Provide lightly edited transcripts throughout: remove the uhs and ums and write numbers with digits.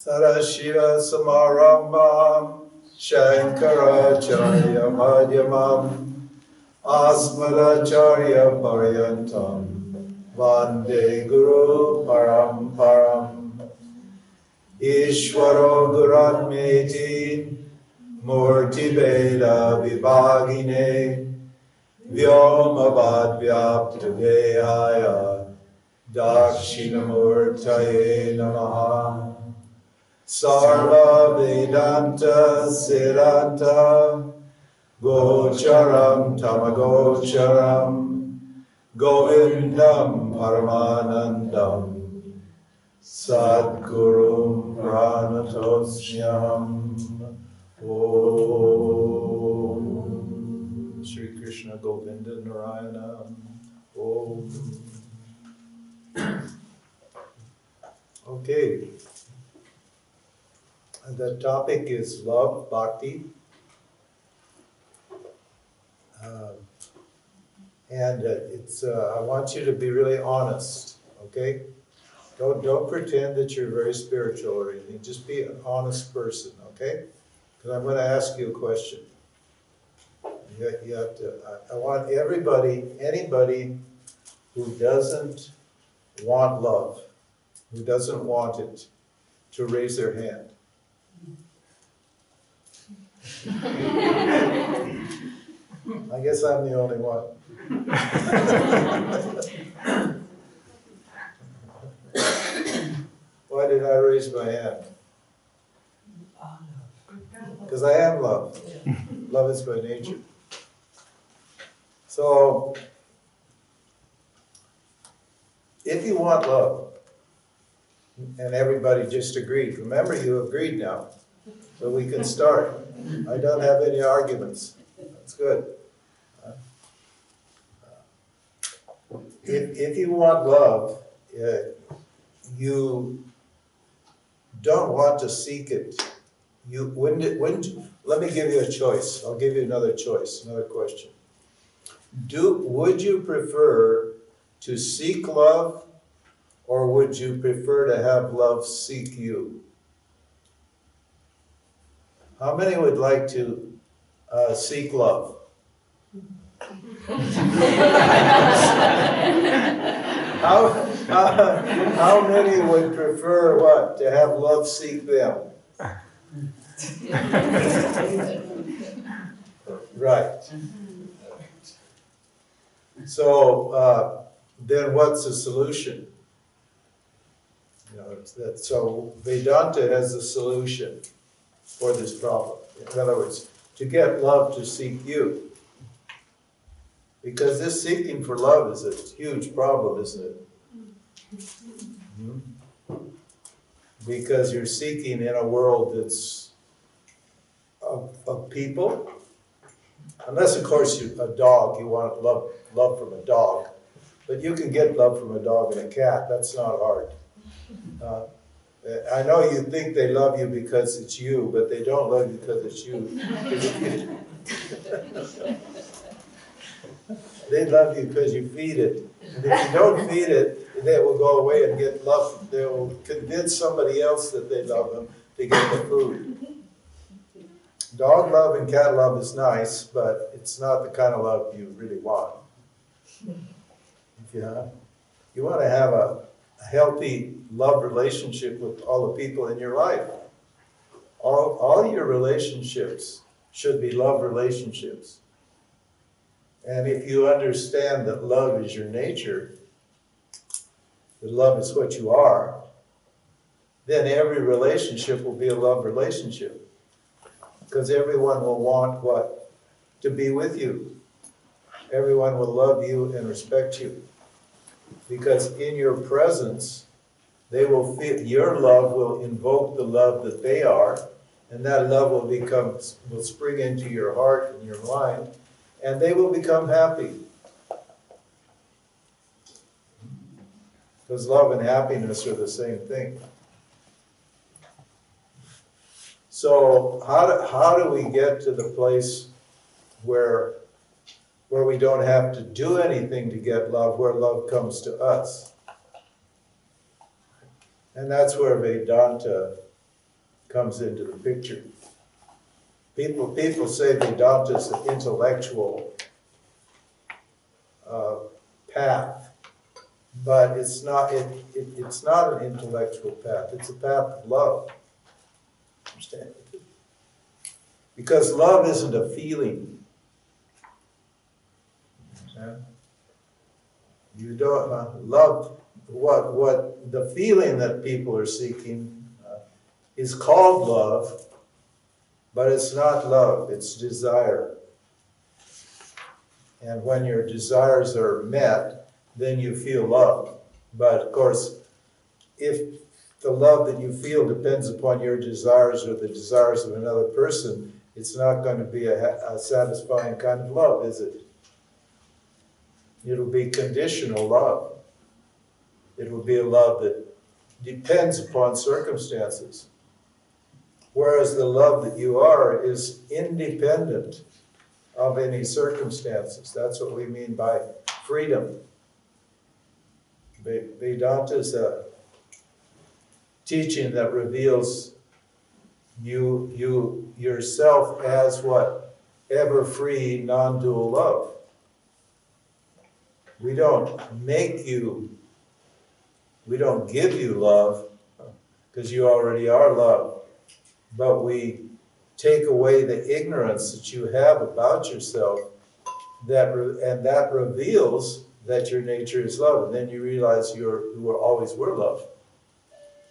Sarashiva Samarambam Shankaracharya Madhyamam Asmadacharya Paryantam Vande Guru Paramparam Ishvaro Guratmeti Murti Veda Vibhagine Vyomavad Vyaptadehaya Dakshinamurtaye Namaha Sarva Vedanta Siddhanta Gocharam Tamagocharam Govindam Paramanandam Sadgurum Pranatosmyam Om Shri Krishna Govinda Narayana Om. Okay. The topic is love, bhakti, and it's. I want you to be really honest, okay? Don't pretend that you're very spiritual or anything. Just be an honest person, okay? Because I'm going to ask you a question. You have to. I want anybody who doesn't want love, who doesn't want it, to raise their hand. I guess I'm the only one. Why did I raise my hand? Because I am love. Love is by nature. So, if you want love, and everybody just agreed, remember you agreed now, so we can start. I don't have any arguments. That's good. If you want love, you don't want to seek it. You wouldn't. Let me give you a choice. I'll give you another choice. Another question. Would you prefer to seek love, or would you prefer to have love seek you? How many would like to seek love? How many would prefer what? To have love seek them? Right. So then what's the solution? So Vedanta has a solution for this problem. In other words, to get love to seek you. Because this seeking for love is a huge problem, isn't it? Mm-hmm. Because you're seeking in a world that's of people. Unless, of course, you're a dog, you want love from a dog. But you can get love from a dog and a cat. That's not hard. I know you think they love you because it's you, but they don't love you because it's you. They love you because you feed it. And if you don't feed it, they will go away and get love. They will convince somebody else that they love them to get the food. Dog love and cat love is nice, but it's not the kind of love you really want. You want to have a healthy love relationship with all the people in your life. All your relationships should be love relationships. And if you understand that love is your nature, that love is what you are, then every relationship will be a love relationship. Because everyone will want what? To be with you. Everyone will love you and respect you. Because in your presence, they will feel, your love will invoke the love that they are, and that love will spring into your heart and your mind, and they will become happy. Because love and happiness are the same thing. So how do we get to the place where we don't have to do anything to get love, where love comes to us? And that's where Vedanta comes into the picture. People say Vedanta is an intellectual path, but it's not. It's not an intellectual path. It's a path of love. Understand? Because love isn't a feeling. Understand? You don't love what the feeling that people are seeking is called love, but it's not love. It's desire. And when your desires are met, then you feel love. But of course, if the love that you feel depends upon your desires or the desires of another person, it's not going to be a satisfying kind of love, is it? It'll be conditional love. It will be a love that depends upon circumstances. Whereas the love that you are is independent of any circumstances. That's what we mean by freedom. Vedanta is a teaching that reveals you yourself as what? Ever free, non-dual love. We don't make you, we don't give you love because you already are love, but we take away the ignorance that you have about yourself, and that reveals that your nature is love, and then you realize you always were love,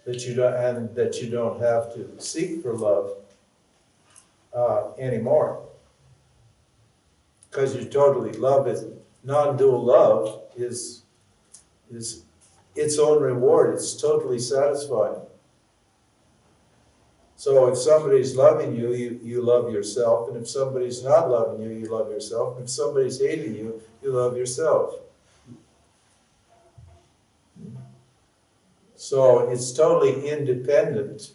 that you don't have to seek for love anymore, because you're totally love is non-dual love is its own reward. It's totally satisfying. So if somebody's loving you, you love yourself. And if somebody's not loving you, you love yourself. And if somebody's hating you, you love yourself. So it's totally independent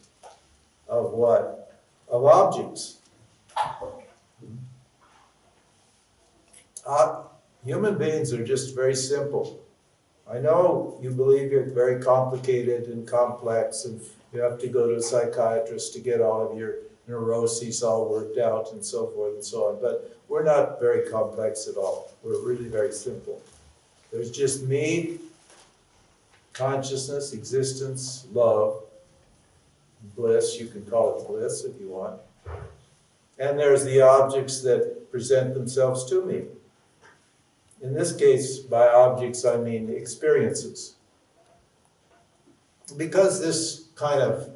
of what? Of objects. Human beings are just very simple. I know you believe you're very complicated and complex, and you have to go to a psychiatrist to get all of your neuroses all worked out and so forth and so on. But we're not very complex at all. We're really very simple. There's just me, consciousness, existence, love, bliss. You can call it bliss if you want. And there's the objects that present themselves to me. In this case, by objects, I mean experiences. Because this kind of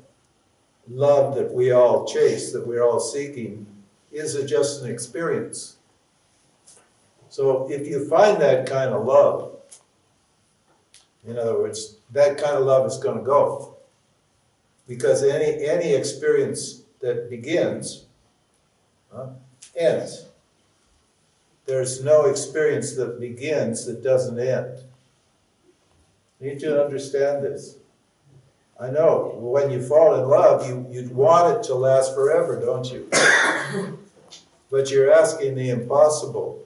love that we all chase, that we're all seeking, is just an experience. So if you find that kind of love, in other words, that kind of love is going to go. Because any experience that begins ends. There's no experience that begins that doesn't end. You need to understand this. I know, when you fall in love, you'd want it to last forever, don't you? But you're asking the impossible,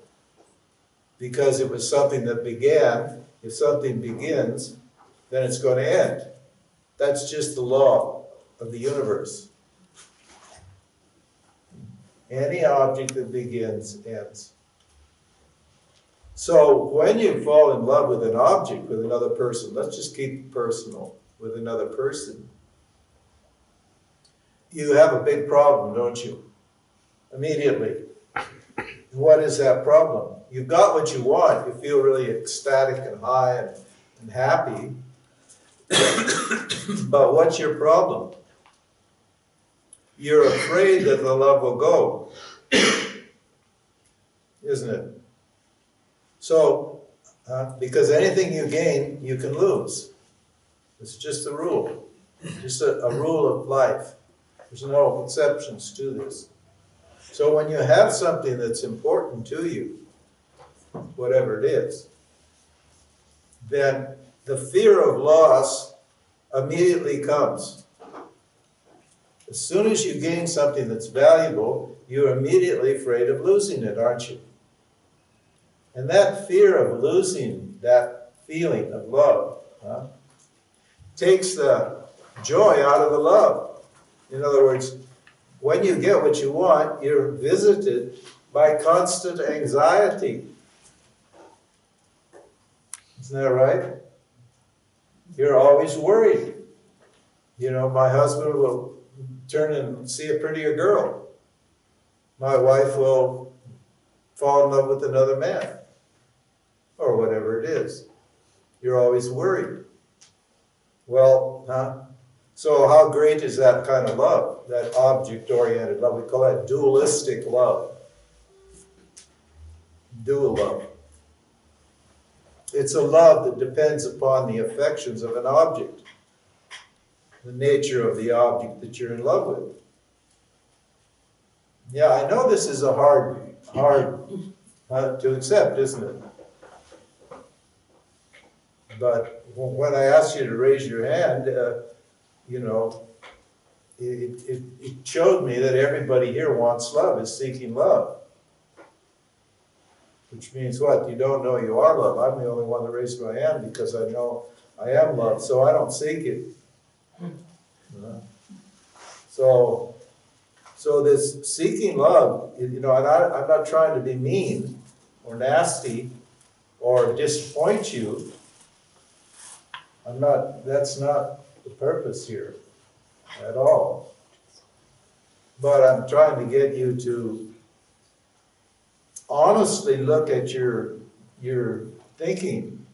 because it was something that began. If something begins, then it's going to end. That's just the law of the universe. Any object that begins ends. So when you fall in love with an object, with another person, let's just keep it personal, with another person, you have a big problem, don't you? Immediately. What is that problem? You've got what you want. You feel really ecstatic and high and happy. But what's your problem? You're afraid that the love will go, isn't it? So, because anything you gain, you can lose. It's just a rule. Just a rule of life. There's no exceptions to this. So when you have something that's important to you, whatever it is, then the fear of loss immediately comes. As soon as you gain something that's valuable, you're immediately afraid of losing it, aren't you? And that fear of losing that feeling of love takes the joy out of the love. In other words, when you get what you want, you're visited by constant anxiety. Isn't that right? You're always worried. You know, my husband will turn and see a prettier girl. My wife will fall in love with another man, or whatever it is. You're always worried. Well, so how great is that kind of love, that object-oriented love? We call that dualistic love. Dual love. It's a love that depends upon the affections of an object, the nature of the object that you're in love with. Yeah, I know this is a hard to accept, isn't it? But when I asked you to raise your hand, you know, it showed me that everybody here wants love, is seeking love. Which means what? You don't know you are love. I'm the only one that raised my hand because I know I am love, so I don't seek it. So this seeking love, you know, and I'm not trying to be mean or nasty or disappoint you. That's not the purpose here at all. But I'm trying to get you to honestly look at your thinking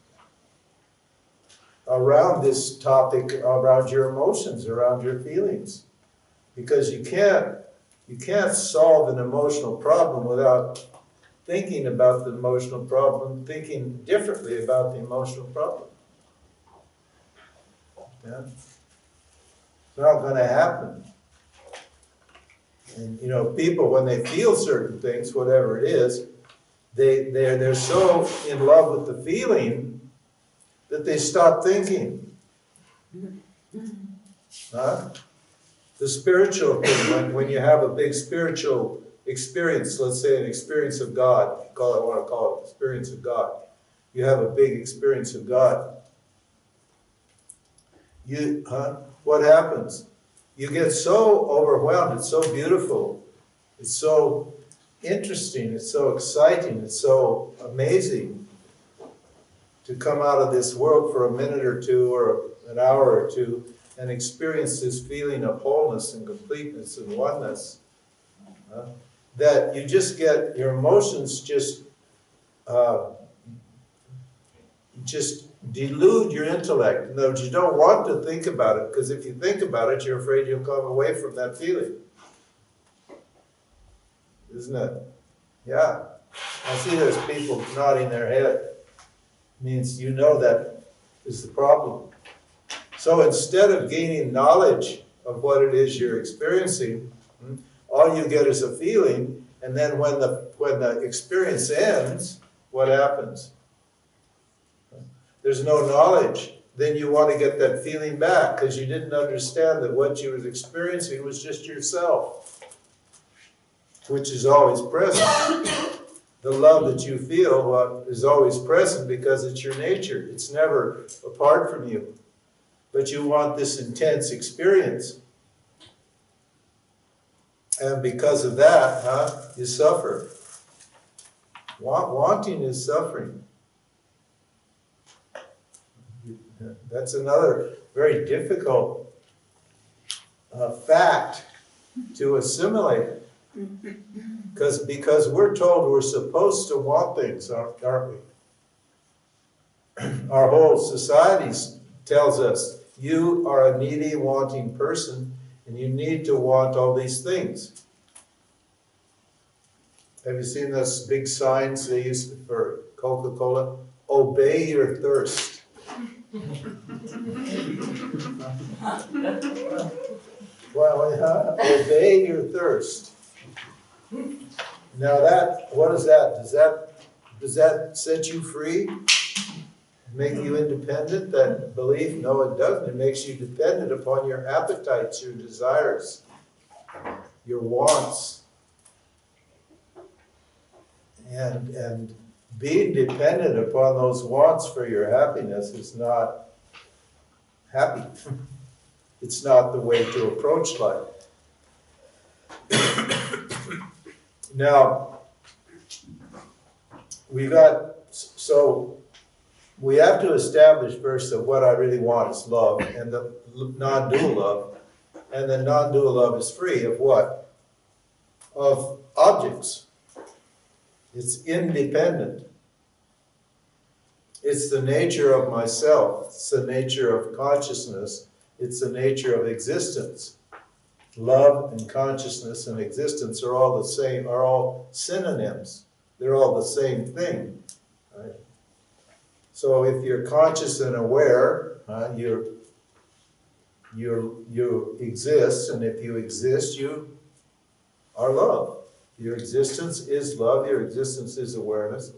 around this topic, around your emotions, around your feelings. Because you can't solve an emotional problem without thinking about the emotional problem, thinking differently about the emotional problem. Yeah? It's not going to happen. And you know, people, when they feel certain things, whatever it is, they're so in love with the feeling that they stop thinking. Huh? The spiritual thing, when you have a big spiritual experience, let's say an experience of God, I want to call it experience of God. You have a big experience of God. What happens? You get so overwhelmed, it's so beautiful, it's so interesting, it's so exciting, it's so amazing to come out of this world for a minute or two or an hour or two and experience this feeling of wholeness and completeness and oneness, that you just get, your emotions just delude your intellect. In other words, you don't want to think about it, because if you think about it, you're afraid you'll come away from that feeling. Isn't it? Yeah. I see there's people nodding their head. It means you know that is the problem. So instead of gaining knowledge of what it is you're experiencing, all you get is a feeling, and then when the experience ends, what happens? There's no knowledge. Then you want to get that feeling back because you didn't understand that what you were experiencing was just yourself, which is always present. The love that you feel is always present because it's your nature. It's never apart from you. But you want this intense experience. And because of that, you suffer. Wanting is suffering. That's another very difficult fact to assimilate. Because we're told we're supposed to want things, aren't we? Our whole society tells us, you are a needy, wanting person, and you need to want all these things. Have you seen those big signs they used for Coca-Cola? Obey your thirst. Well, obey your thirst. Now what is that? Does that set you free? Make you independent? That belief? No, it doesn't. It makes you dependent upon your appetites, your desires, your wants. And being dependent upon those wants for your happiness is not happy. It's not the way to approach life. Now, we have to establish first that what I really want is love, and the non-dual love. And the non-dual love is free of what? Of objects. It's independent. It's the nature of myself. It's the nature of consciousness. It's the nature of existence. Love and consciousness and existence are all the same, are all synonyms. They're all the same thing. Right? So if you're conscious and aware, you exist, and if you exist, you are love. Your existence is love, your existence is awareness.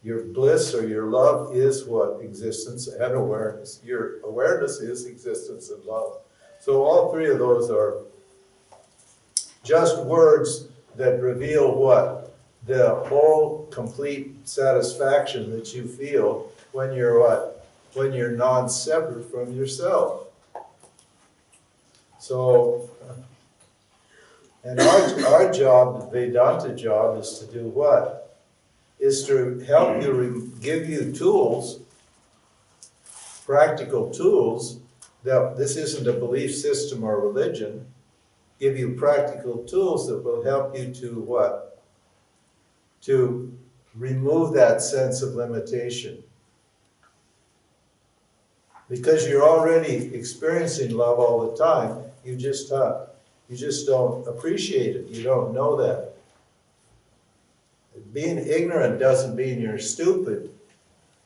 Your bliss or your love is what? Existence and awareness. Your awareness is existence and love. So all three of those are just words that reveal what? The whole complete satisfaction that you feel when you're what? When you're non-separate from yourself. So, and our job, the Vedanta job, is to do what? Is to help you, give you tools, practical tools, that this isn't a belief system or religion, give you practical tools that will help you to what? To remove that sense of limitation. Because you're already experiencing love all the time, you just don't appreciate it. You don't know that. Being ignorant doesn't mean you're stupid.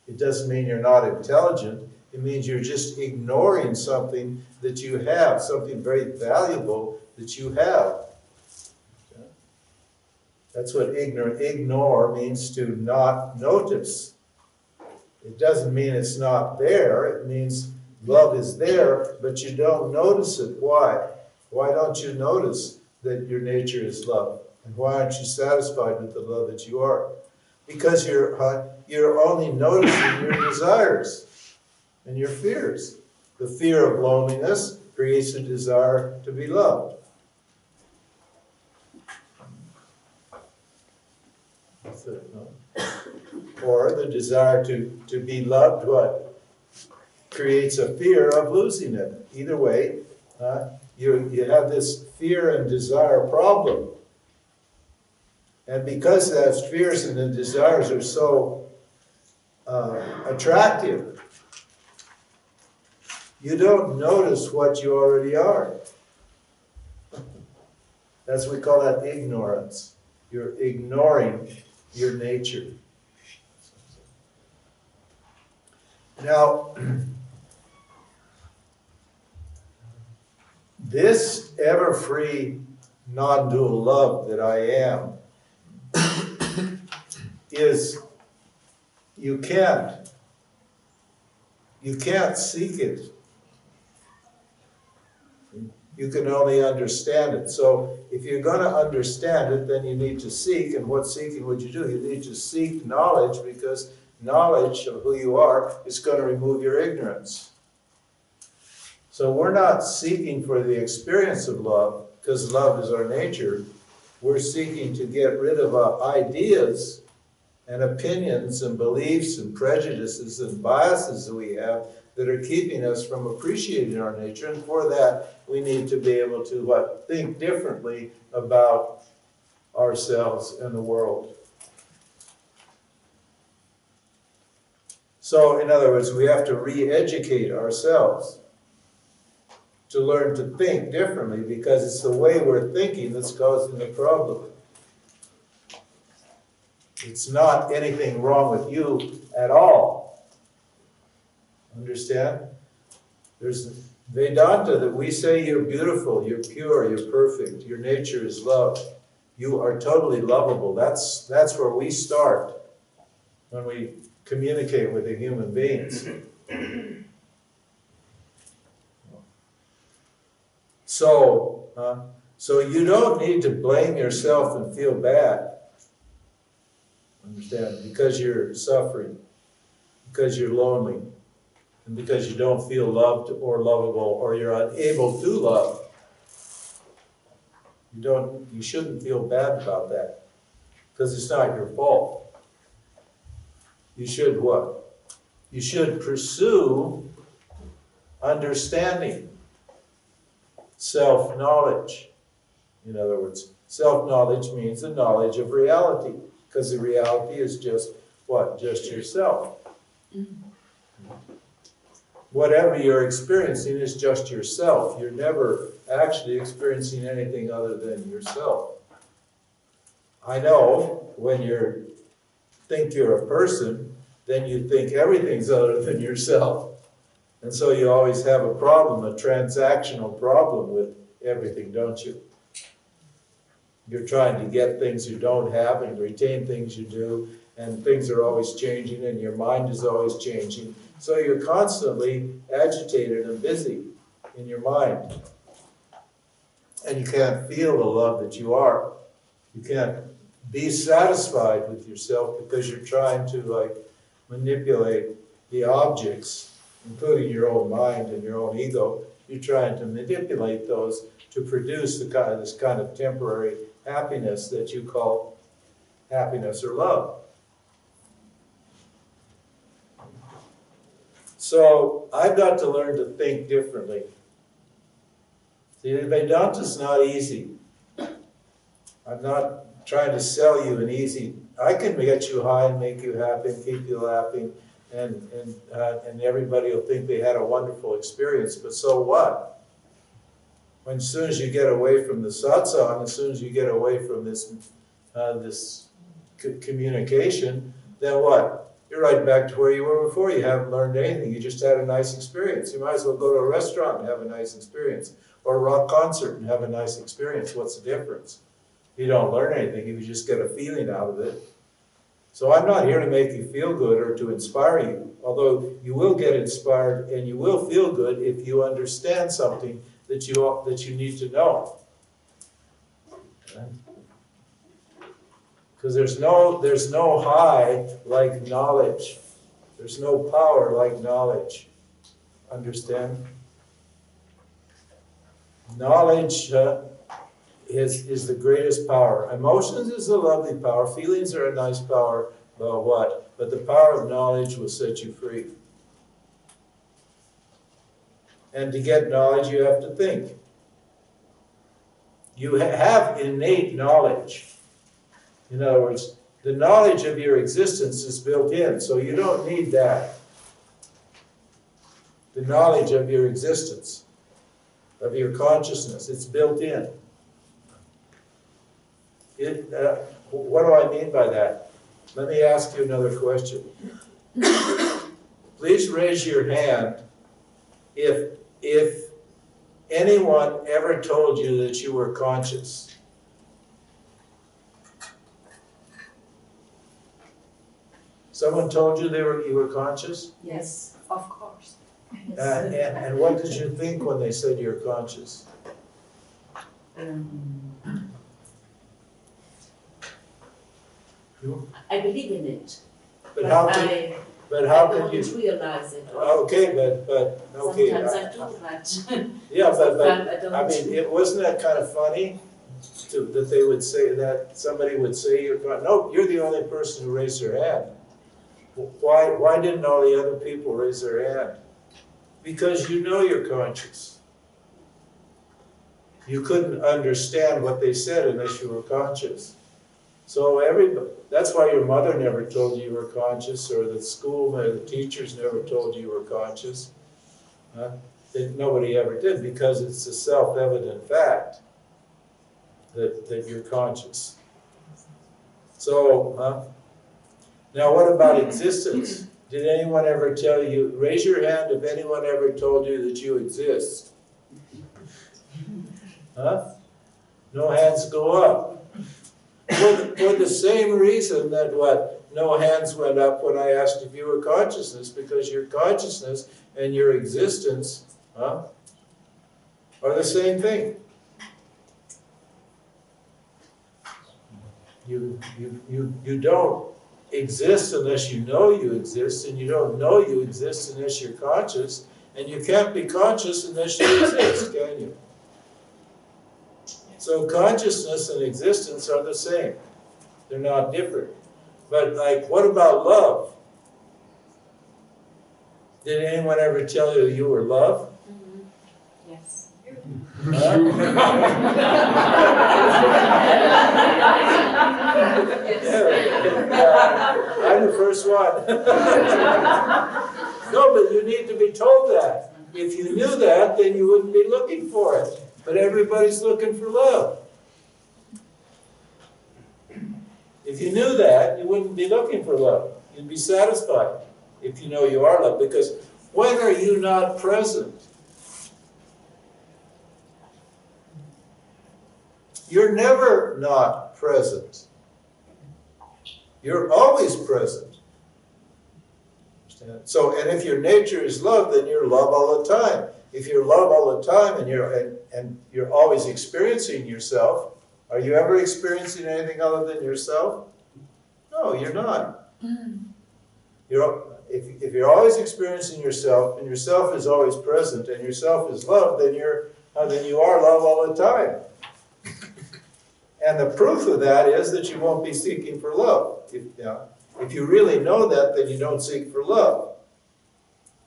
It doesn't mean you're not intelligent. It means you're just ignoring something that you have, something very valuable that you have. That's what ignore means, to not notice. It doesn't mean it's not there. It means love is there, but you don't notice it. Why? Why don't you notice that your nature is love? And why aren't you satisfied with the love that you are? Because you're only noticing your desires and your fears. The fear of loneliness creates a desire to be loved. That's it, no? Or the desire to be loved, what? Creates a fear of losing it. Either way, you have this fear and desire problem. And because those fears and the desires are so attractive, you don't notice what you already are. That's what we call that ignorance. You're ignoring your nature. Now, this ever-free, non-dual love that I am is, you can't seek it. You can only understand it. So if you're going to understand it, then you need to seek. And what seeking would you do? You need to seek knowledge, because knowledge of who you are is going to remove your ignorance. So we're not seeking for the experience of love, because love is our nature. We're seeking to get rid of ideas and opinions and beliefs and prejudices and biases that we have that are keeping us from appreciating our nature. And for that, we need to be able to what? Think differently about ourselves and the world. So, in other words, we have to re-educate ourselves to learn to think differently, because it's the way we're thinking that's causing the problem. It's not anything wrong with you at all. Understand? There's Vedanta that we say you're beautiful, you're pure, you're perfect, your nature is love. You are totally lovable. That's where we start when we communicate with the human beings. So you don't need to blame yourself and feel bad. Understand? Because you're suffering, because you're lonely, and because you don't feel loved or lovable, or you're unable to love. You shouldn't feel bad about that, because it's not your fault. You should what? You should pursue understanding, self-knowledge. In other words, self-knowledge means the knowledge of reality, because the reality is just what? Just yourself. Whatever you're experiencing is just yourself. You're never actually experiencing anything other than yourself. I know when you think you're a person, then you think everything's other than yourself. And so you always have a problem, a transactional problem with everything, don't you? You're trying to get things you don't have and retain things you do, and things are always changing and your mind is always changing. So you're constantly agitated and busy in your mind. And you can't feel the love that you are. You can't be satisfied with yourself because you're trying to manipulate the objects, including your own mind and your own ego. You're trying to manipulate those to produce this kind of temporary happiness that you call happiness or love. So I've got to learn to think differently. See, Vedanta's not easy. I'm not trying to sell you an easy. I can get you high and make you happy and keep you laughing, and everybody will think they had a wonderful experience. But so what? When as soon as you get away from the satsang, as soon as you get away from this communication, then what? You're right back to where you were before. You haven't learned anything. You just had a nice experience. You might as well go to a restaurant and have a nice experience, or a rock concert and have a nice experience. What's the difference? You don't learn anything. You just get a feeling out of it. So I'm not here to make you feel good or to inspire you, although you will get inspired and you will feel good if you understand something that you need to know. Because there's no high like knowledge. There's no power like knowledge. Understand? Knowledge is the greatest power. Emotions is a lovely power. Feelings are a nice power. Well, what? But the power of knowledge will set you free. And to get knowledge, you have to think. You have innate knowledge. In other words, the knowledge of your existence is built in, so you don't need that. The knowledge of your existence, of your consciousness, it's built in. What do I mean by that? Let me ask you another question. Please raise your hand if anyone ever told you that you were conscious. Someone told you you were conscious? Yes, of course. And what did you think when they said you're conscious? I believe in it. But how can you realize it? Okay, but okay. Sometimes I do that. Yeah, but I mean, it wasn't that kind of funny that they would say that somebody would say you're conscious. No, you're the only person who raised their hand. Why didn't all the other people raise their hand? Because you know you're conscious. You couldn't understand what they said unless you were conscious. So that's why your mother never told you you were conscious, or the school, or the teachers never told you you were conscious. Nobody ever did, because it's a self-evident fact that you're conscious. So, now what about existence? Did anyone ever tell you, raise your hand if anyone ever told you that you exist? No hands go up. For the same reason that no hands went up when I asked if you were consciousness, because your consciousness and your existence are the same thing. You don't exist unless you know you exist, and you don't know you exist unless you're conscious, and you can't be conscious unless you exist, can you? So consciousness and existence are the same. They're not different. But like, what about love? Did anyone ever tell you you were love? Yes. Huh? Yeah, I'm the first one. No, but you need to be told that. If you knew that, then you wouldn't be looking for it. But everybody's looking for love. If you knew that, you wouldn't be looking for love. You'd be satisfied if you know you are love. Because when are you not present? You're never not present. You're always present. So, and if your nature is love, then you're love all the time. If you're love all the time and you're always experiencing yourself, are you ever experiencing anything other than yourself? No, you're not. If you're always experiencing yourself, and yourself is always present, and yourself is love, then you are love all the time. And the proof of that is that you won't be seeking for love. If you really know that, then you don't seek for love.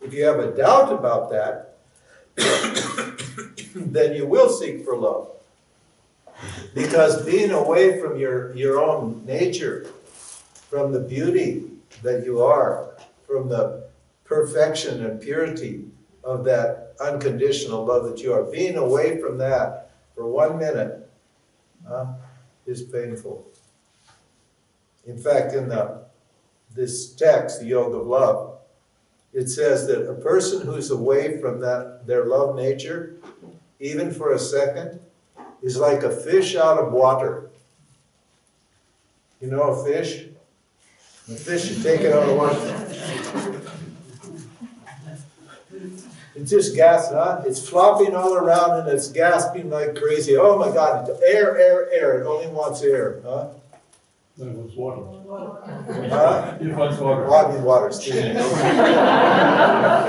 If you have a doubt about that, then you will seek for love. Because being away from your own nature, from the beauty that you are, from the perfection and purity of that unconditional love that you are, being away from that for 1 minute is painful. In fact, in this text, the Yoga of Love, it says that a person who's away from their love nature, even for a second, is like a fish out of water. You know a fish? The fish, you take it out of water. It's just gas, huh? It's flopping all around and it's gasping like crazy. Oh my God, it's air, air, air. It only wants air, huh? It wants water. Huh? It wants water. Well, I mean water, excuse me. It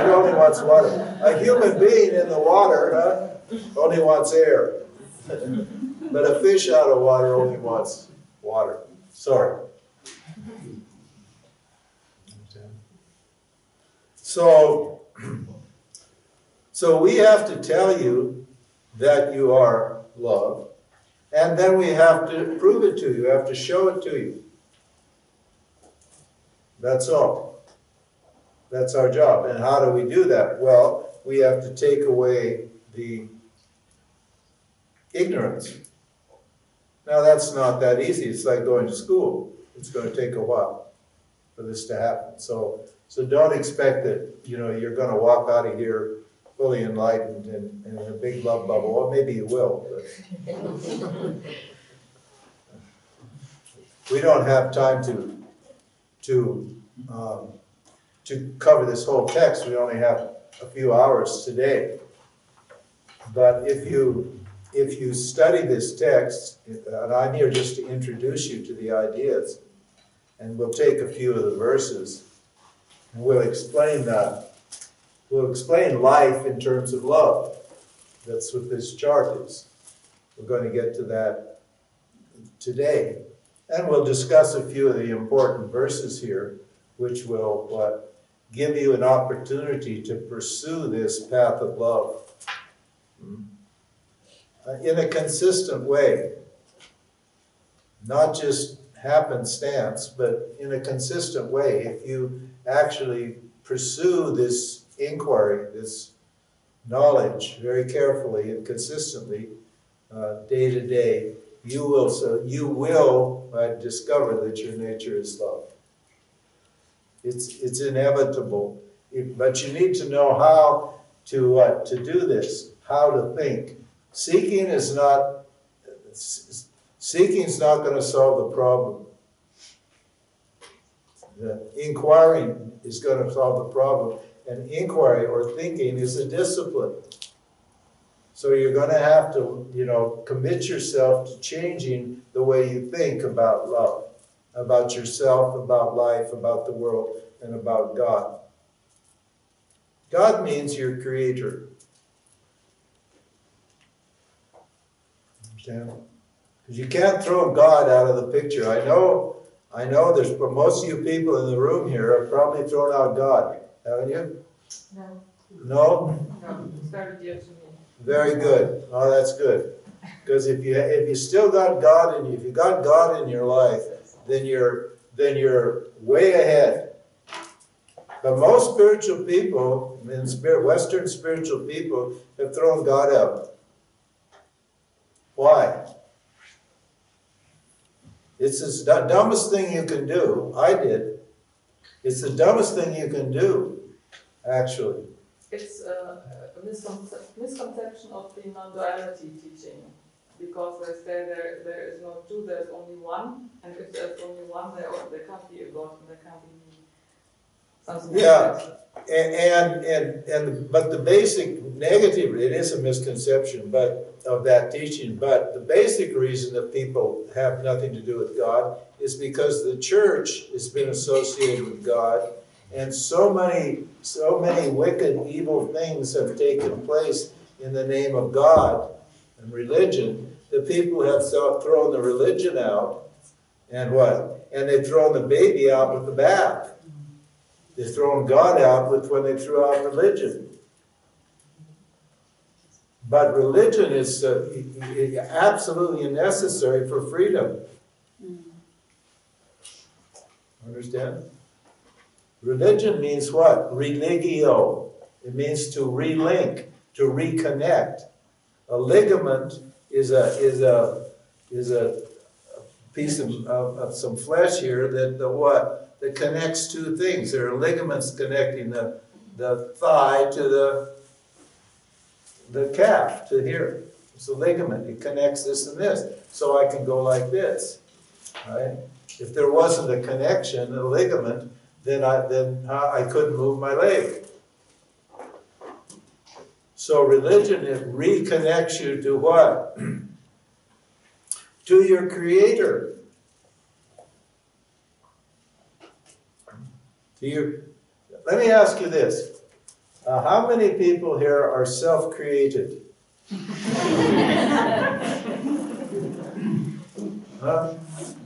only wants water. A human being in the water, only wants air. But a fish out of water only wants water. Sorry. So we have to tell you that you are love, and then we have to prove it to you. We have to show it to you. That's all. That's our job. And how do we do that? Well, we have to take away the ignorance. Now, that's not that easy. It's like going to school. It's going to take a while for this to happen. So don't expect that, you're going to walk out of here fully enlightened and in a big love bubble. Well, maybe you will, but we don't have time to cover this whole text. We only have a few hours today. But if you study this text, and I'm here just to introduce you to the ideas, and we'll take a few of the verses, and we'll explain life in terms of love. That's what this chart is. We're going to get to that today. And we'll discuss a few of the important verses here, which will give you an opportunity to pursue this path of love in a consistent way. Not just happenstance, but in a consistent way. If you actually pursue this inquiry, this knowledge very carefully and consistently, day to day, you will discover that your nature is love. It's inevitable, but you need to know how to do this, how to think. Seeking is not going to solve the problem. Inquiring is going to solve the problem. And inquiry or thinking is a discipline. So you're going to have to, commit yourself to changing the way you think about love, about yourself, about life, about the world, and about God. God means your creator. Understand? Because you can't throw God out of the picture. I know there's, most of you people in the room here have probably thrown out God, haven't you? No. No? No, it's very dear to me. Very good. Oh, that's good. Because if you still got God and if you got God in your life, then you're way ahead. But most spiritual people, Western spiritual people, have thrown God out. Why? It's the dumbest thing you can do. I did. It's the dumbest thing you can do, actually. It's a misconception of the non-duality teaching, because they say there is no two, there's only one, and if there's only one, there can't be a God, and there can't be something Yeah. like that. But the basic negative, it is a misconception of that teaching, but the basic reason that people have nothing to do with God is because the church has been associated with God, and so many wicked, evil things have taken place in the name of God and religion, that people have thrown the religion out, and what? And they've thrown the baby out with the bath. They've thrown God out when they threw out religion. But religion is absolutely necessary for freedom. Understand? Religion means what? Religio. It means to relink, to reconnect. A ligament is a piece of some flesh here that connects two things. There are ligaments connecting the thigh to the calf, to here. It's a ligament. It connects this and this. So I can go like this, right? If there wasn't a connection, a ligament, then I couldn't move my leg. So religion, it reconnects you to what? To your Creator. Let me ask you this. How many people here are self-created? Huh?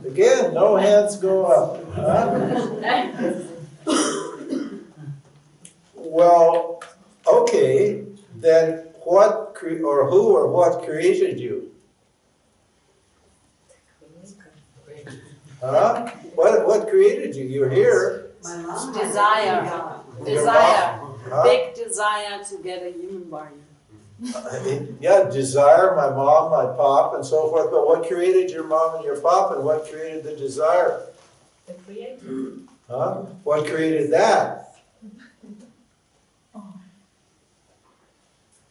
Again, no hands go up. Huh? Well, okay, then who or what created you? Huh? What created you? You're here. Desire. Huh? Big desire to get a human body. Yeah, desire, my mom, my pop, and so forth. But what created your mom and your pop, and what created the desire? The Creator. Huh? What created that?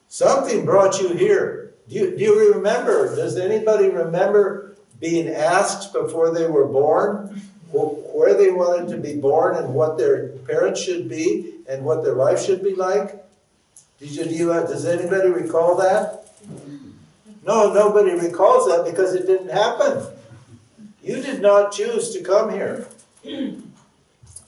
Something brought you here. Do you remember? Does anybody remember being asked before they were born where they wanted to be born and what their parents should be and what their life should be like? Does anybody recall that? No, nobody recalls that because it didn't happen. You did not choose to come here.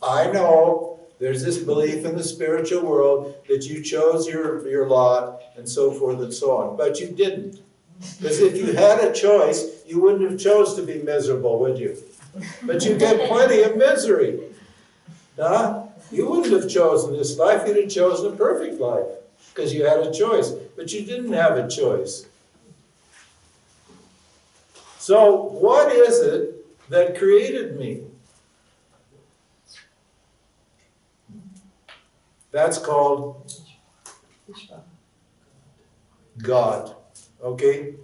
I know there's this belief in the spiritual world that you chose your lot and so forth and so on, but you didn't. Because if you had a choice, you wouldn't have chose to be miserable, would you? But you get plenty of misery. Huh? You wouldn't have chosen this life, you'd have chosen a perfect life. Because you had a choice, but you didn't have a choice. So what is it that created me? That's called God. Okay?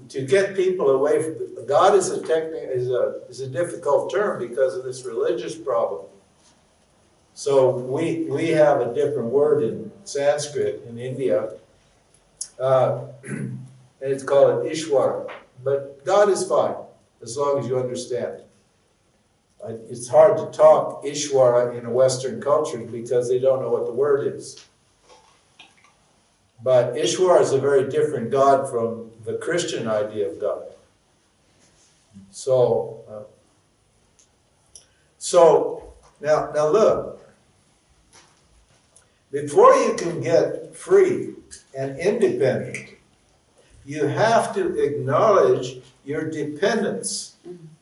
To get people away from God is a difficult term because of this religious problem. So we have a different word in Sanskrit in India, and it's called Ishwara. But God is fine, as long as you understand. It's hard to talk Ishwara in a Western culture because they don't know what the word is. But Ishwara is a very different God from the Christian idea of God. So now look. Before you can get free and independent, You have to acknowledge your dependence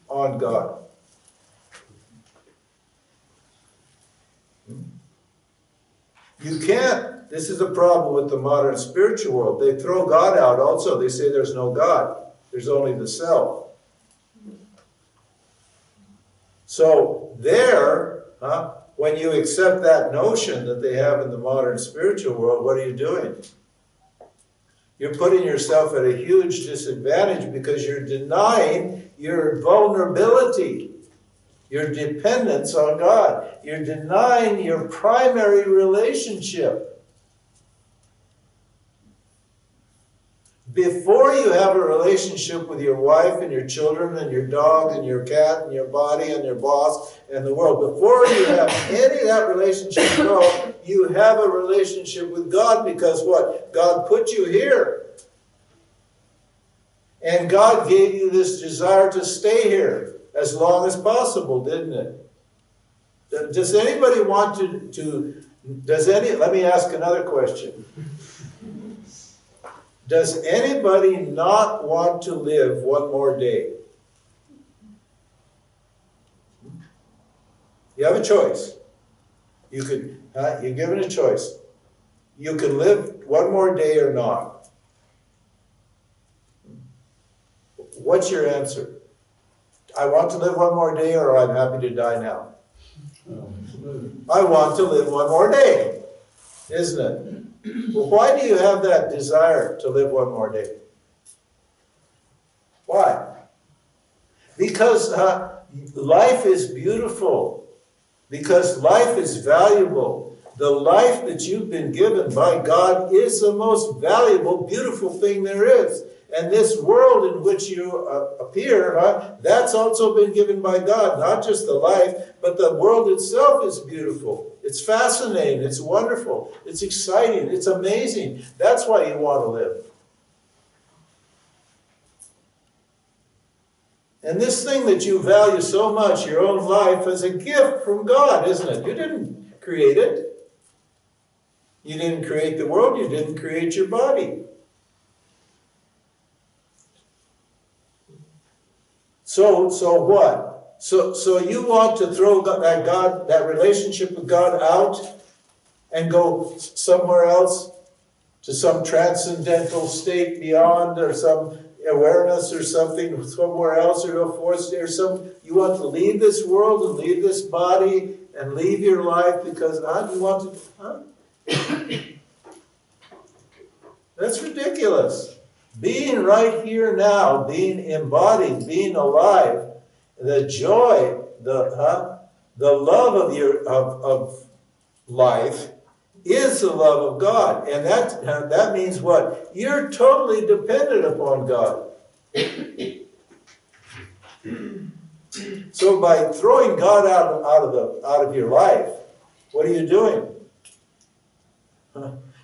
on God. You can't. This is a problem with the modern spiritual world. They throw God out also. They say there's no God. There's only the self. So there, when you accept that notion that they have in the modern spiritual world, what are you doing? You're putting yourself at a huge disadvantage because you're denying your vulnerability, your dependence on God. You're denying your primary relationship. Before you have a relationship with your wife and your children and your dog and your cat and your body and your boss and the world, before you have any of that relationship at all, you have a relationship with God because what? God put you here. And God gave you this desire to stay here as long as possible, didn't it? Does anybody want let me ask another question. Does anybody not want to live one more day? You have a choice. You're given a choice. You can live one more day or not. What's your answer? I want to live one more day, or I'm happy to die now. I want to live one more day, isn't it? Well, why do you have that desire to live one more day? Why? Because life is beautiful. Because life is valuable. The life that you've been given by God is the most valuable, beautiful thing there is. And this world in which you appear, that's also been given by God. Not just the life, but the world itself is beautiful. It's fascinating. It's wonderful. It's exciting. It's amazing. That's why you want to live. And this thing that you value so much, your own life, is a gift from God, isn't it? You didn't create it. You didn't create the world. You didn't create your body. So what? So you want to throw that relationship with God out and go somewhere else to some transcendental state beyond, or some awareness or something somewhere else, or go forth there. You want to leave this world and leave this body and leave your life because you want to. That's ridiculous. Being right here now, being embodied, being alive, the joy, the love of life is the love of God. And that means what? You're totally dependent upon God. So by throwing God out of your life, what are you doing?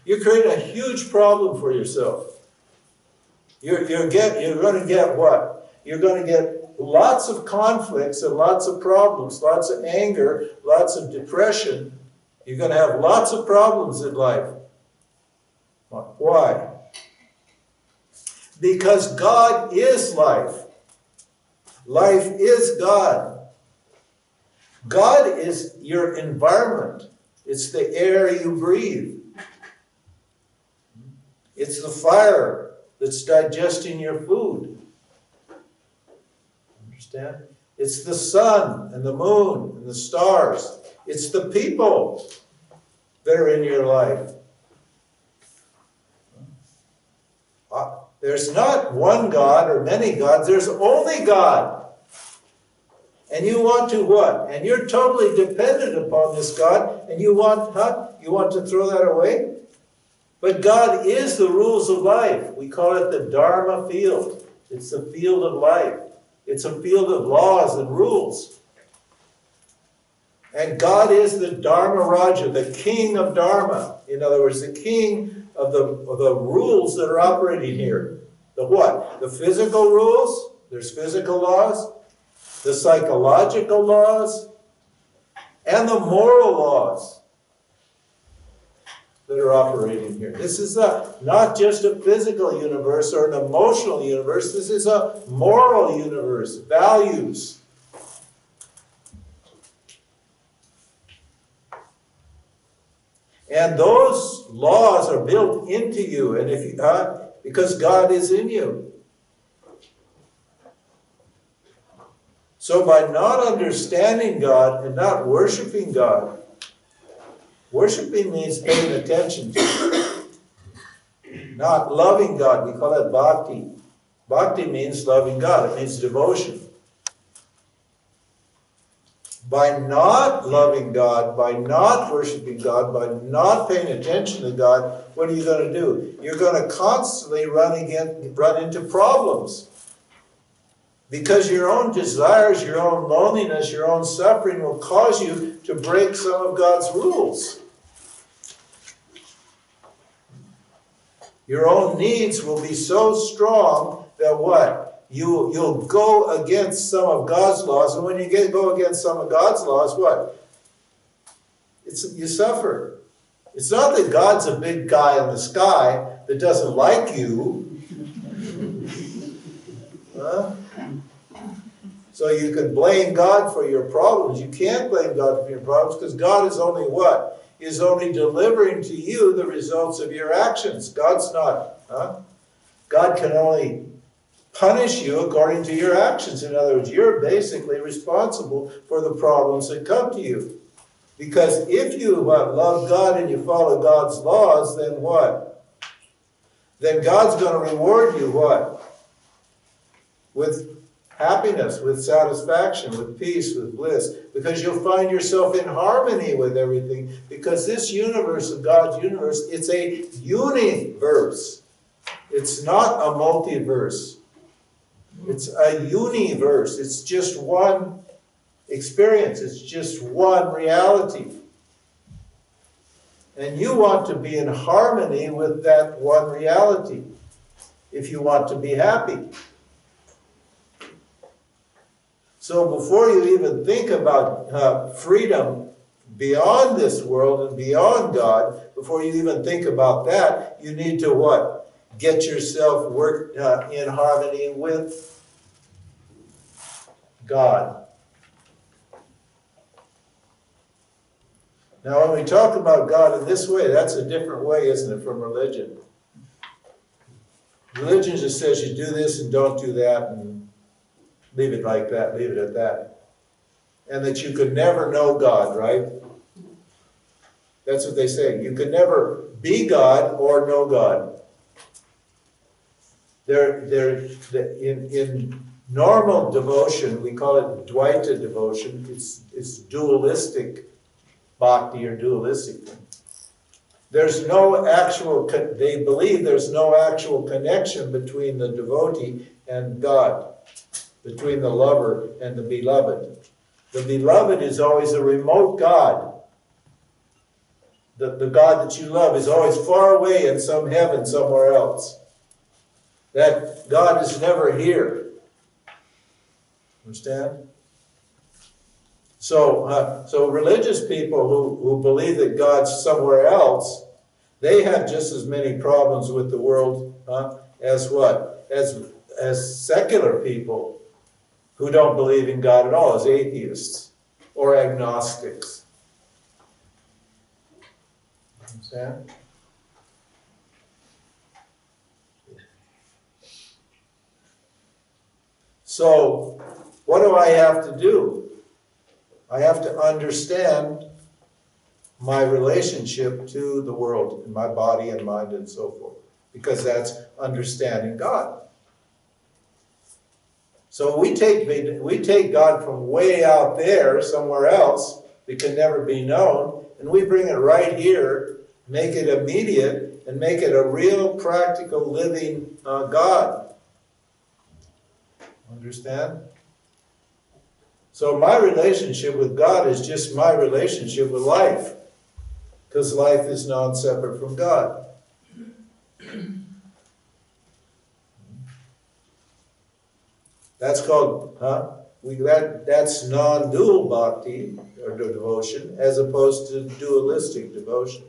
You're creating a huge problem for yourself. You're going to get what? You're going to get lots of conflicts and lots of problems, lots of anger, lots of depression. You're going to have lots of problems in life. Why? Because God is life. Life is God. God is your environment. It's the air you breathe. It's the fire that's digesting your food. Understand? It's the sun and the moon and the stars. It's the people that are in your life. There's not one God or many gods. There's only God. And you want to what? And you're totally dependent upon this God. And you want to throw that away? But God is the rules of life. We call it the Dharma field. It's the field of life. It's a field of laws and rules. And God is the Dharma Raja, the king of Dharma. In other words, the king of the rules that are operating here. The what? The physical rules. There's physical laws. The psychological laws. And the moral laws. that are operating here. This is not just a physical universe or an emotional universe. This is a moral universe, values. And those laws are built into you, and if you, because God is in you. So by not understanding God and not worshiping God, worshiping means paying attention to. Not loving God, we call that bhakti. Bhakti means loving God, it means devotion. By not loving God, by not worshiping God, by not paying attention to God, what are you going to do? You're going to constantly run into problems. Because your own desires, your own loneliness, your own suffering will cause you to break some of God's rules. Your own needs will be so strong that what? You'll go against some of God's laws, and when you go against some of God's laws, what? You suffer. It's not that God's a big guy in the sky that doesn't like you. Huh? So you can blame God for your problems. You can't blame God for your problems because God is only what? He is only delivering to you the results of your actions. God's not. God can only punish you according to your actions. In other words, you're basically responsible for the problems that come to you. Because if you love God and you follow God's laws, then what? Then God's going to reward you what? With happiness, with satisfaction, with peace, with bliss. Because you'll find yourself in harmony with everything. Because this universe of God's universe, it's a universe. It's not a multiverse. It's a universe. It's just one experience. It's just one reality. And you want to be in harmony with that one reality if you want to be happy. So before you even think about freedom beyond this world and beyond God, before you even think about that, you need to what? Get yourself worked in harmony with God. Now, when we talk about God in this way, that's a different way, isn't it, from religion? Religion just says you do this and don't do that, and leave it like that, leave it at that. And that you could never know God, right? That's what they say. You could never be God or know God. In normal devotion, we call it Dvaita devotion. It's dualistic bhakti or dualistic thing. There's no actual, they believe there's no actual connection between the devotee and God, between the lover and the beloved. The beloved is always a remote God. The God that you love is always far away in some heaven somewhere else. That God is never here. Understand? So religious people who believe that God's somewhere else, they have just as many problems with the world as what? As secular people who don't believe in God at all, as atheists or agnostics. Understand? So, what do I have to do? I have to understand my relationship to the world, in my body and mind and so forth, because that's understanding God. So we take God from way out there, somewhere else, that can never be known, and we bring it right here, make it immediate, and make it a real, practical, living God. Understand? So my relationship with God is just my relationship with life, because life is non-separate from God. That's called, that's non-dual bhakti, or devotion, as opposed to dualistic devotion.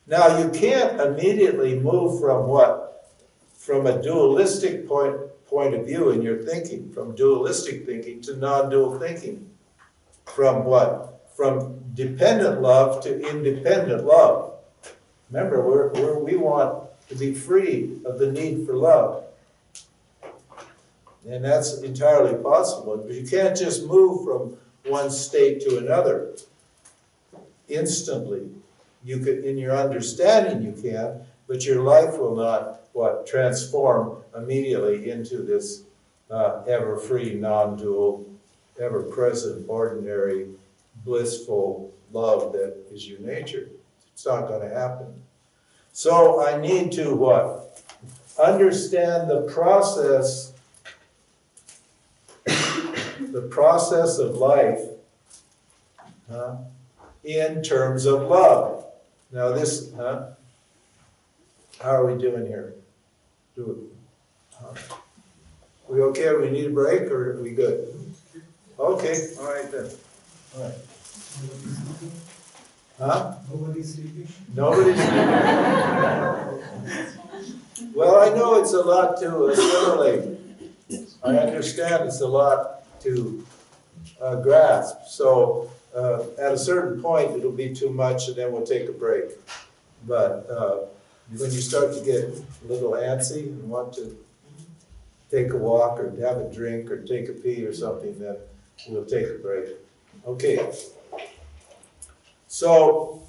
Now, you can't immediately move from what? From a dualistic point of view in your thinking, from dualistic thinking to non-dual thinking. From what? From dependent love to independent love. Remember, we want to be free of the need for love. And that's entirely possible. But you can't just move from one state to another instantly. You could, in your understanding you can, but your life will not, what, transform immediately into this ever-free, non-dual, ever-present, ordinary, blissful love that is your nature. It's not going to happen. So I need to, what? Understand the process of life in terms of love. Now this, how are we doing here? We okay? We need a break, or are we good? Okay, all right then. All right. Huh? Nobody's sleeping? Nobody's sleeping. Well, I know it's a lot to assimilate. I understand it's a lot to grasp. So at a certain point, it'll be too much, and then we'll take a break. But when you start to get a little antsy and want to take a walk or have a drink or take a pee or something, then we'll take a break. Okay. So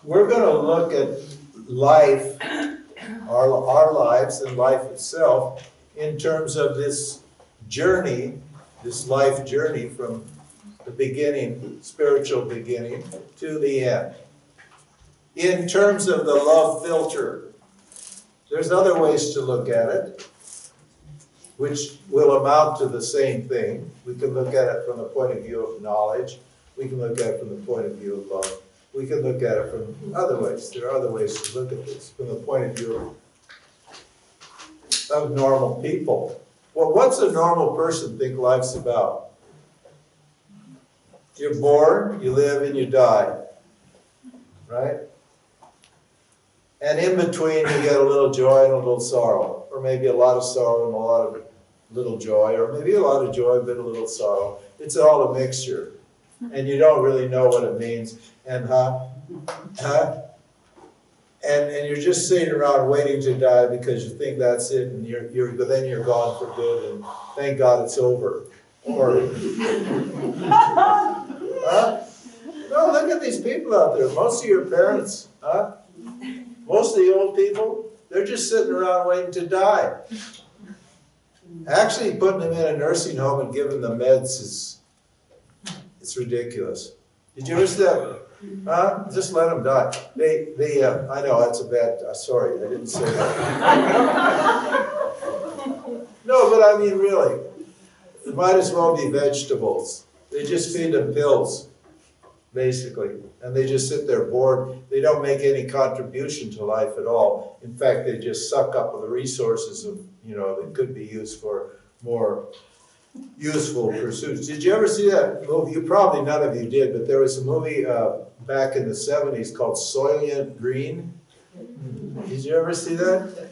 we're going to look at life, our lives and life itself, in terms of this journey, this life journey from the beginning, spiritual beginning, to the end. In terms of the love filter, there's other ways to look at it, which will amount to the same thing. We can look at it from the point of view of knowledge. We can look at it from the point of view of love. We can look at it from other ways. There are other ways to look at this, from the point of view of normal people. Well, what's a normal person think life's about? You're born, you live, and you die, right? And in between, you get a little joy and a little sorrow, or maybe a lot of sorrow and a lot of little joy, or maybe a lot of joy but a little sorrow. It's all a mixture, and you don't really know what it means. And and you're just sitting around waiting to die because you think that's it, and then you're gone for good, and thank God it's over. Or no, look at these people out there. Most of your parents, most of the old people, they're just sitting around waiting to die. Actually, putting them in a nursing home and giving them meds it's ridiculous. Did you ever see that? Just let them die. I know that's a bad. Sorry, I didn't say that. No, but I mean really, it might as well be vegetables. They just feed them pills, basically, and they just sit there bored. They don't make any contribution to life at all. In fact, they just suck up the resources of that could be used for more useful pursuits. Did you ever see that movie? Probably none of you did, but there was a movie back in the 70s called Soylent Green. Did you ever see that?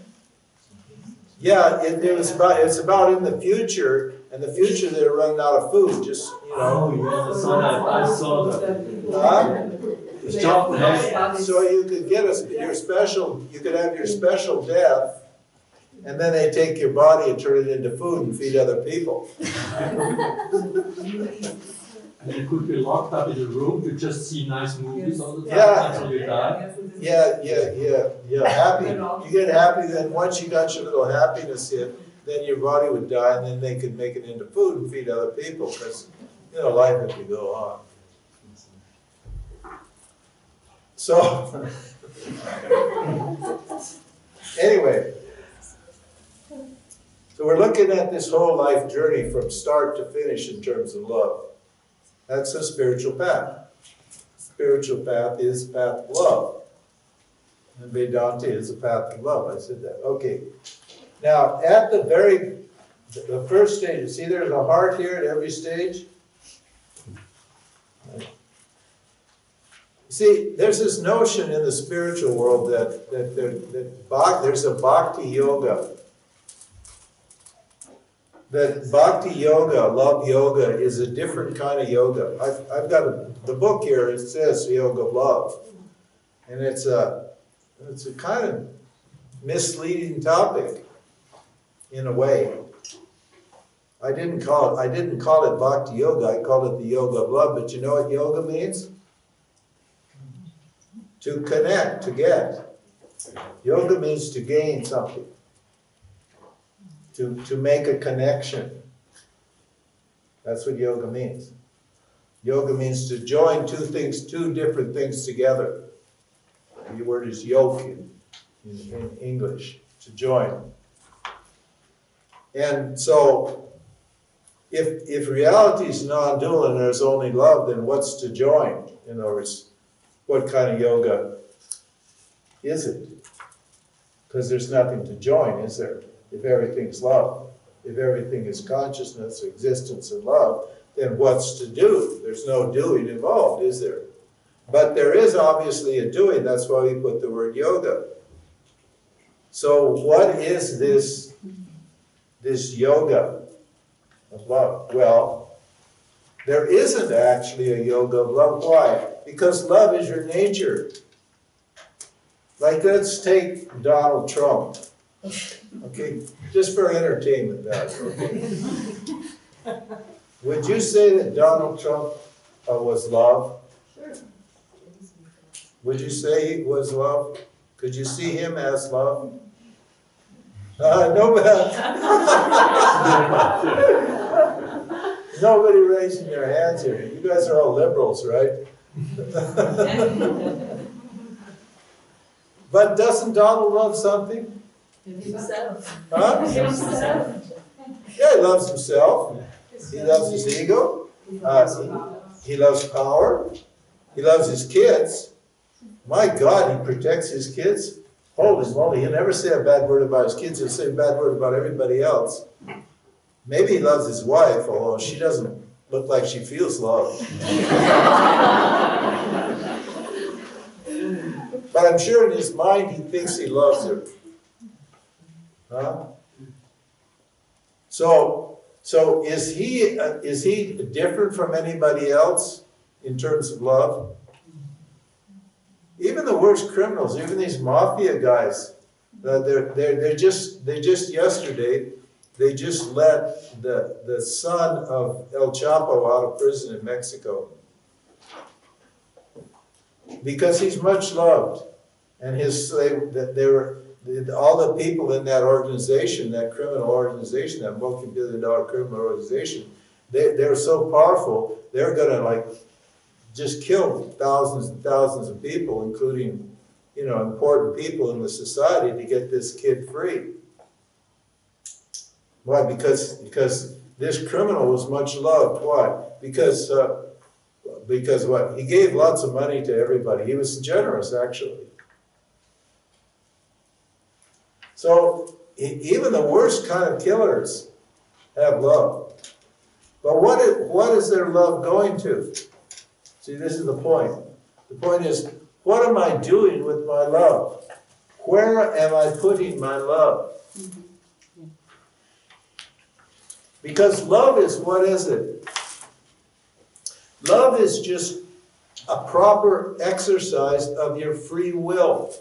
Yeah, it's about in the future, and the future they're running out of food. Just Oh yeah, I saw that. It's chocolate. So you could get you could have your special death. And then they take your body and turn it into food and feed other people. And you could be locked up in a room to just see nice movies all the time until you die. Yeah. Happy. You get happy, then once you got your little happiness hit, then your body would die, and then they could make it into food and feed other people, because life had to go on. So anyway. So we're looking at this whole life journey from start to finish in terms of love. That's a spiritual path. Spiritual path is a path of love. And Vedanta is a path of love. I said that. Okay. Now, at the first stage, see there's a heart here at every stage? See, there's this notion in the spiritual world that there's a bhakti yoga. That bhakti yoga, love yoga, is a different kind of yoga. I've got the book here, it says Yoga of Love. And it's a kind of misleading topic, in a way. I didn't call it bhakti yoga, I called it the yoga of love, but you know what yoga means? To connect, to get. Yoga means to gain something. To make a connection. That's what yoga means. Yoga means to join two different things together. The word is yoke in English, to join. And so, if reality is non-dual and there's only love, then what's to join? In other words, what kind of yoga is it? Because there's nothing to join, is there? If everything's love, if everything is consciousness, existence, and love, then what's to do? There's no doing involved, is there? But there is obviously a doing, that's why we put the word yoga. So what is this yoga of love? Well, there isn't actually a yoga of love. Why? Because love is your nature. Like, let's take Donald Trump. Okay, just for entertainment value. Okay. Would you say that Donald Trump was love? Sure. Would you say he was love? Could you see him as love? Nobody raising their hands here. You guys are all liberals, right? But doesn't Donald love something? Himself. Huh? Himself. Yeah, he loves himself. He loves his ego. He loves power. He loves his kids. My God, he protects his kids. Holy moly, he'll never say a bad word about his kids. He'll say a bad word about everybody else. Maybe he loves his wife, although she doesn't look like she feels love. But I'm sure in his mind he thinks he loves her. Huh? So is he different from anybody else in terms of love? Even the worst criminals, even these mafia guys, they just yesterday they just let the son of El Chapo out of prison in Mexico because he's much loved, and all the people in that organization, that criminal organization, that multi-billion-dollar criminal organization, they're so powerful, they're gonna just kill thousands and thousands of people, including, important people in the society, to get this kid free. Why? Because this criminal was much loved. Why? Because what? He gave lots of money to everybody. He was generous, actually. So even the worst kind of killers have love. But what is their love going to? See, this is the point. The point is, what am I doing with my love? Where am I putting my love? Because love is, what is it? Love is just a proper exercise of your free will.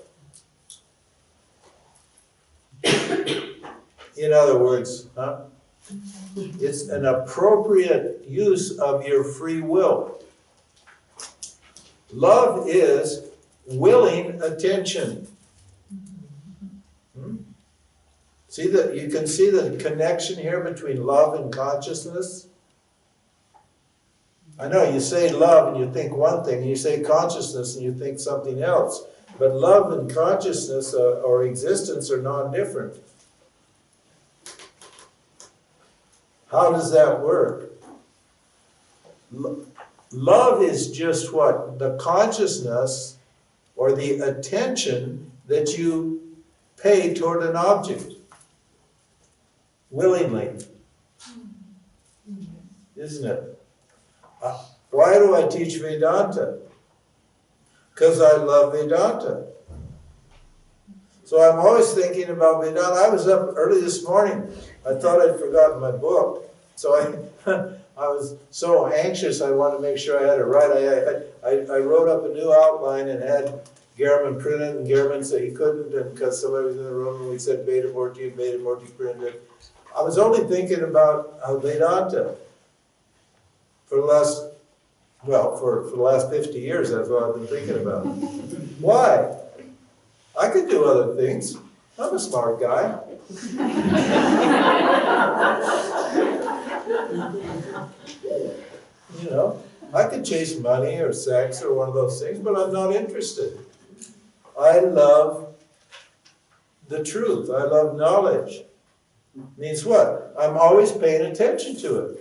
In other words, it's an appropriate use of your free will. Love is willing attention. See that you can see the connection here between love and consciousness? I know you say love and you think one thing, and you say consciousness and you think something else. But love and consciousness or existence are non-different. How does that work? Love is just what? The consciousness or the attention that you pay toward an object. Willingly. Isn't it? Why do I teach Vedanta? Because I love Vedanta. So I'm always thinking about Vedanta. I was up early this morning. I thought I'd forgotten my book. So I was so anxious. I wanted to make sure I had it right. I wrote up a new outline and had Gehrman print it, and Gehrman said he couldn't, and because somebody was in the room, and we said Beta Morti print it. I was only thinking about Vedanta for the last, well, for the last 50 years. That's what I've been thinking about. Why? I could do other things. I'm a smart guy. You know, I could chase money or sex or one of those things, but I'm not interested. I love the truth. I love knowledge. Means what? I'm always paying attention to it.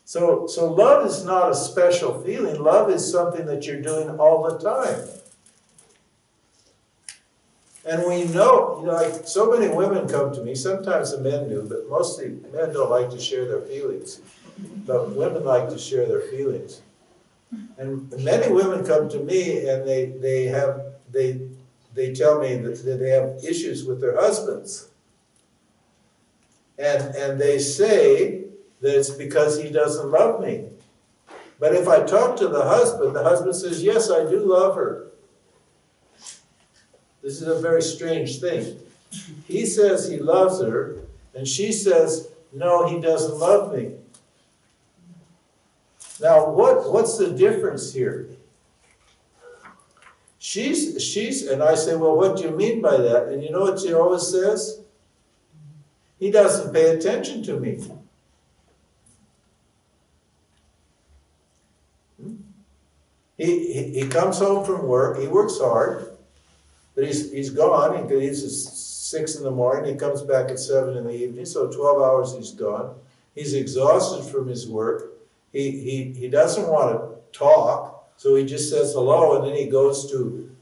So love is not a special feeling. Love is something that you're doing all the time. And we know, like so many women come to me, sometimes the men do, but mostly men don't like to share their feelings. But women like to share their feelings. And many women come to me and they tell me that they have issues with their husbands. And they say that it's because he doesn't love me. But if I talk to the husband says, yes, I do love her. This is a very strange thing. He says he loves her, and she says, no, he doesn't love me. Now, what's the difference here? She's, and I say, well, what do you mean by that? And you know what she always says? He doesn't pay attention to me. He comes home from work, he works hard, but he's gone, he leaves at 6 in the morning, he comes back at 7 in the evening, so 12 hours he's gone. He's exhausted from his work. He doesn't want to talk, so he just says hello, and then he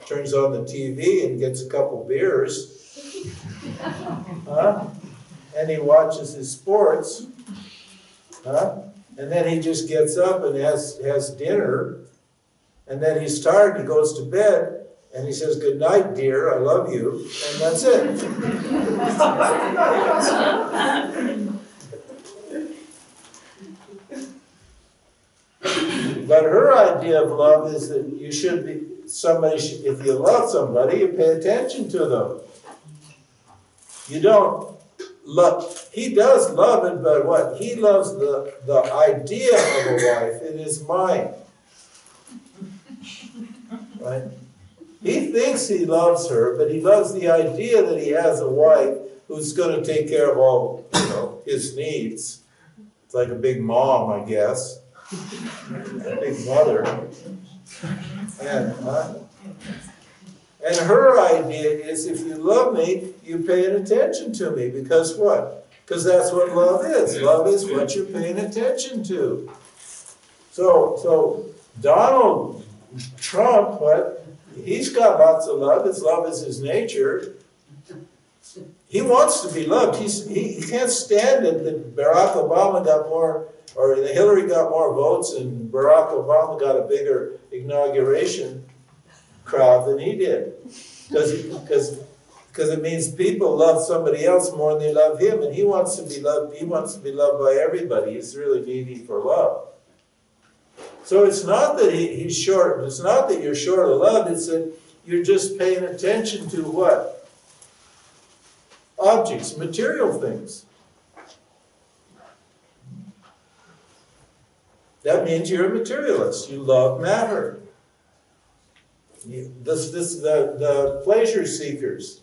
turns on the TV and gets a couple beers. And he watches his sports. And then he just gets up and has dinner. And then he's tired, he goes to bed, and he says, good night, dear, I love you, and that's it. But her idea of love is that you should be, if you love somebody, you pay attention to them. You don't love, he does love it, but what? He loves the idea of a wife in his mind. Right? He thinks he loves her, but he loves the idea that he has a wife who's going to take care of all, his needs. It's like a big mom, I guess. A big mother. And her idea is, if you love me, you pay attention to me. Because what? Because that's what love is. Love is what you're paying attention to. So Donald Trump, he's got lots of love. Love is his nature. He wants to be loved. He can't stand it that Barack Obama got more, or Hillary got more votes, and Barack Obama got a bigger inauguration crowd than he did. Because it means people love somebody else more than they love him, and he wants to be loved. He wants to be loved by everybody. He's really needy for love. So it's not that he's short. It's not that you're short of love. It's that you're just paying attention to what? Objects, material things. That means you're a materialist. You love matter. The pleasure seekers.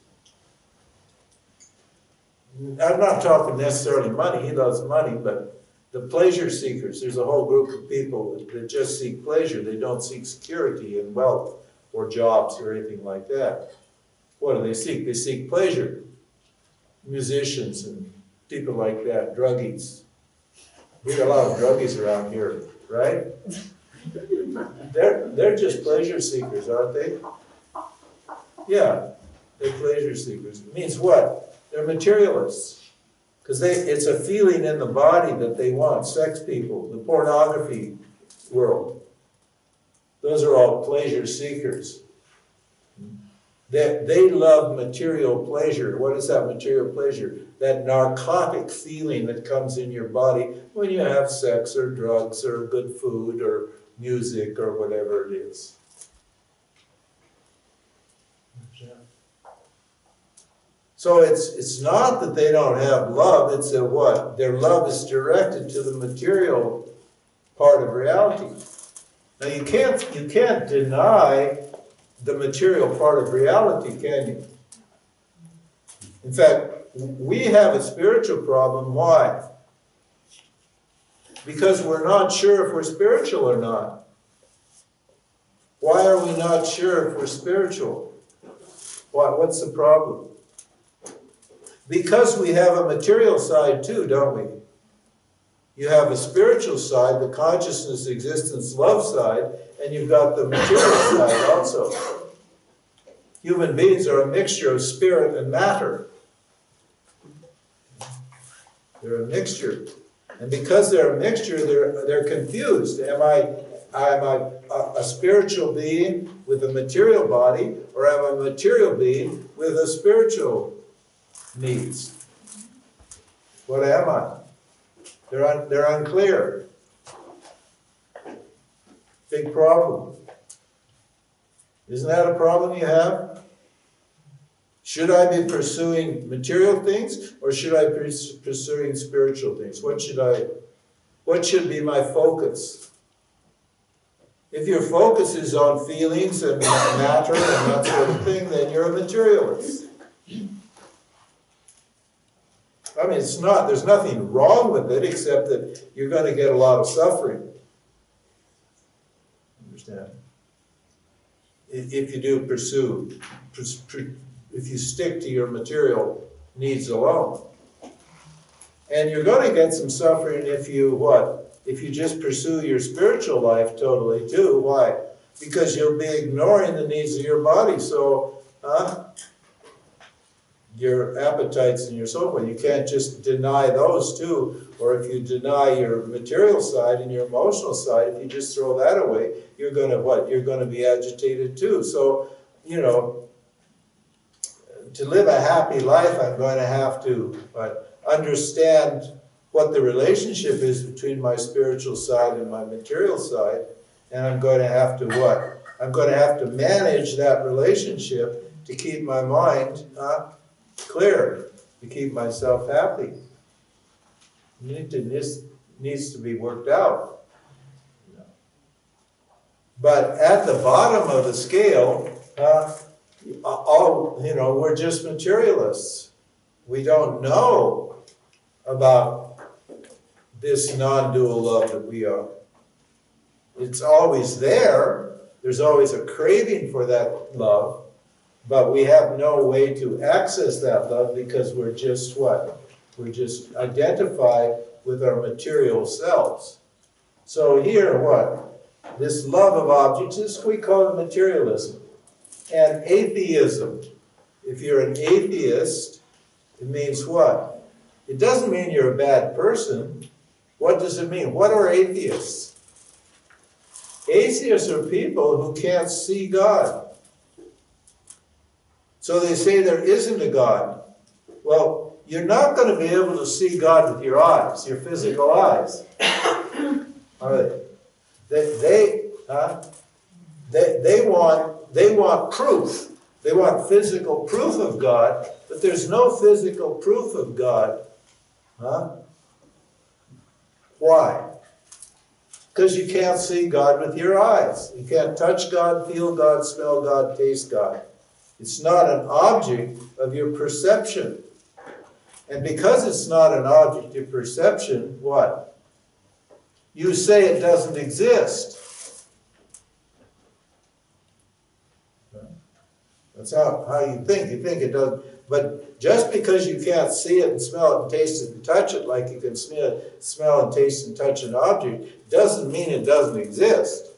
I'm not talking necessarily money. He loves money, but the pleasure seekers, there's a whole group of people that just seek pleasure. They don't seek security and wealth or jobs or anything like that. What do they seek? They seek pleasure. Musicians and people like that, druggies. We got a lot of druggies around here, right? They're just pleasure seekers, aren't they? Yeah, they're pleasure seekers. It means what? They're materialists. Because it's a feeling in the body that they want. Sex people, the pornography world. Those are all pleasure seekers. They love material pleasure. What is that material pleasure? That narcotic feeling that comes in your body when you have sex or drugs or good food or music or whatever it is. So it's not that they don't have love, it's that what? Their love is directed to the material part of reality. Now you can't deny the material part of reality, can you? In fact, we have a spiritual problem. Why? Because we're not sure if we're spiritual or not. Why are we not sure if we're spiritual? What's the problem? Because we have a material side too, don't we? You have a spiritual side, the consciousness, existence, love side, and you've got the material side also. Human beings are a mixture of spirit and matter. They're a mixture. And because they're a mixture, they're confused. Am I a spiritual being with a material body, or am I a material being with a spiritual needs? What am I? They're unclear. Big problem. Isn't that a problem you have? Should I be pursuing material things, or should I be pursuing spiritual things? What should be my focus? If your focus is on feelings and matter and that sort of thing, then you're a materialist. I mean, there's nothing wrong with it, except that you're going to get a lot of suffering. Understand? If you do if you stick to your material needs alone. And you're going to get some suffering if you, if you just pursue your spiritual life totally too. Why? Because you'll be ignoring the needs of your body. So, your appetites and your so forth, you can't just deny those too. Or if you deny your material side and your emotional side, if you just throw that away, you're going to You're going to be agitated too. So, to live a happy life, I'm going to have to understand what the relationship is between my spiritual side and my material side, and I'm going to have to I'm going to have to manage that relationship to keep my mind clear, to keep myself happy. This needs to be worked out. But at the bottom of the scale, we're just materialists. We don't know about this non-dual love that we are. It's always there. There's always a craving for that love, but we have no way to access that love because we're just We're just identified with our material selves. So here, this love of objects, we call it materialism. And atheism. If you're an atheist, it means what? It doesn't mean you're a bad person. What does it mean? What are atheists? Atheists are people who can't see God. So they say there isn't a God. Well, you're not going to be able to see God with your eyes, your physical eyes. Are they? They want proof. They want physical proof of God, but there's no physical proof of God. Why? Because you can't see God with your eyes. You can't touch God, feel God, smell God, taste God. It's not an object of your perception. And because it's not an object of perception, you say it doesn't exist. That's how you think. You think it doesn't. But just because you can't see it and smell it and taste it and touch it like you can smell and taste and touch an object, doesn't mean it doesn't exist.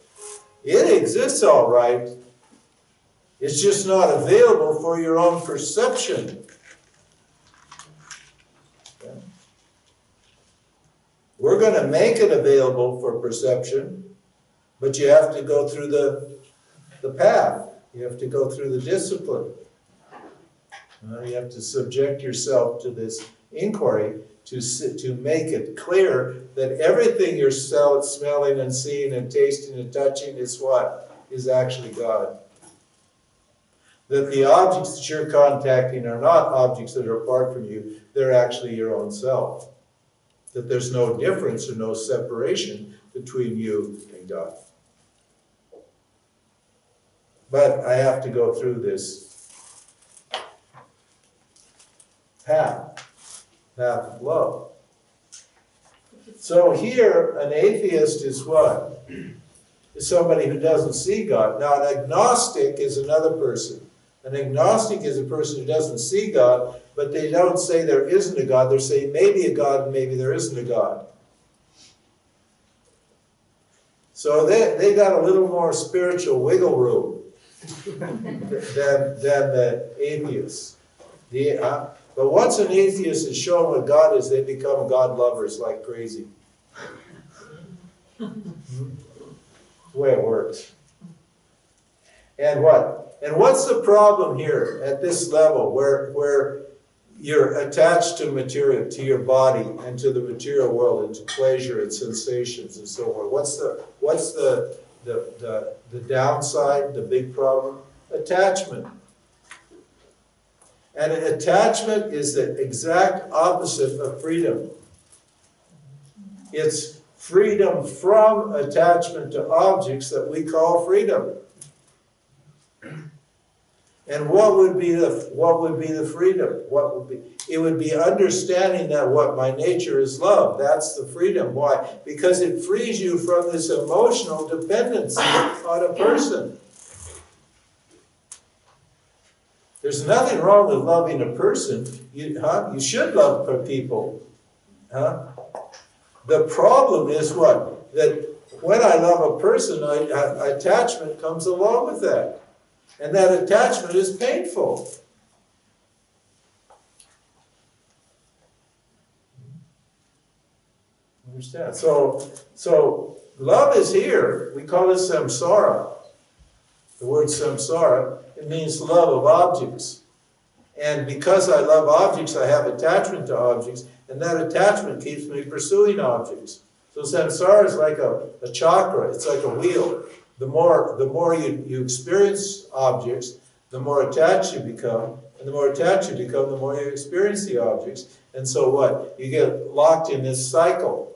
It exists all right. It's just not available for your own perception. Okay. We're going to make it available for perception. But you have to go through the path. You have to go through the discipline. You have to subject yourself to this inquiry to make it clear that everything you're smelling and seeing and tasting and touching is what? Is actually God. That the objects that you're contacting are not objects that are apart from you, they're actually your own self. That there's no difference or no separation between you and God. But I have to go through this path of love. So here, an atheist is what? Is somebody who doesn't see God. Now, an agnostic is another person. An agnostic is a person who doesn't see God, but they don't say there isn't a God. They're saying maybe a God and maybe there isn't a God. So they got a little more spiritual wiggle room than the atheists. But once an atheist is shown what God is, they become God lovers like crazy. That's the way it works. And what? And what's the problem here at this level where you're attached to material, to your body and to the material world and to pleasure and sensations and so on? What's the downside, the big problem? Attachment. And attachment is the exact opposite of freedom. It's freedom from attachment to objects that we call freedom. And what would be the freedom? It would be understanding that what my nature is love. That's the freedom. Why? Because it frees you from this emotional dependency on a person. There's nothing wrong with loving a person. You should love people. The problem is what? That when I love a person, attachment comes along with that. And that attachment is painful. Understand? So love is here. We call it samsara. The word samsara, it means love of objects. And because I love objects, I have attachment to objects, and that attachment keeps me pursuing objects. So samsara is like a chakra. It's like a wheel. The more you experience objects, the more attached you become. And the more attached you become, the more you experience the objects. And so what? You get locked in this cycle.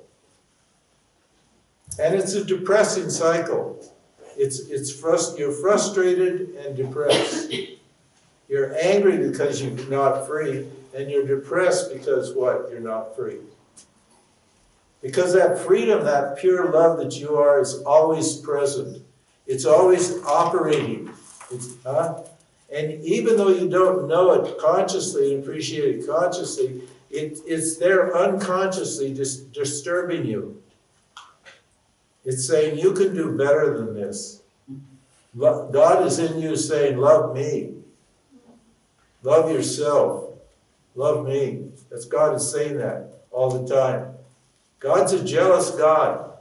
And it's a depressing cycle. You're frustrated and depressed. You're angry because you're not free. And you're depressed because what? You're not free. Because that freedom, that pure love that you are is always present. It's always operating. And even though you don't know it consciously and appreciate it consciously, it's there unconsciously disturbing you. It's saying, you can do better than this. God is in you saying, love me. Love yourself. Love me. That's God is saying that all the time. God's a jealous God.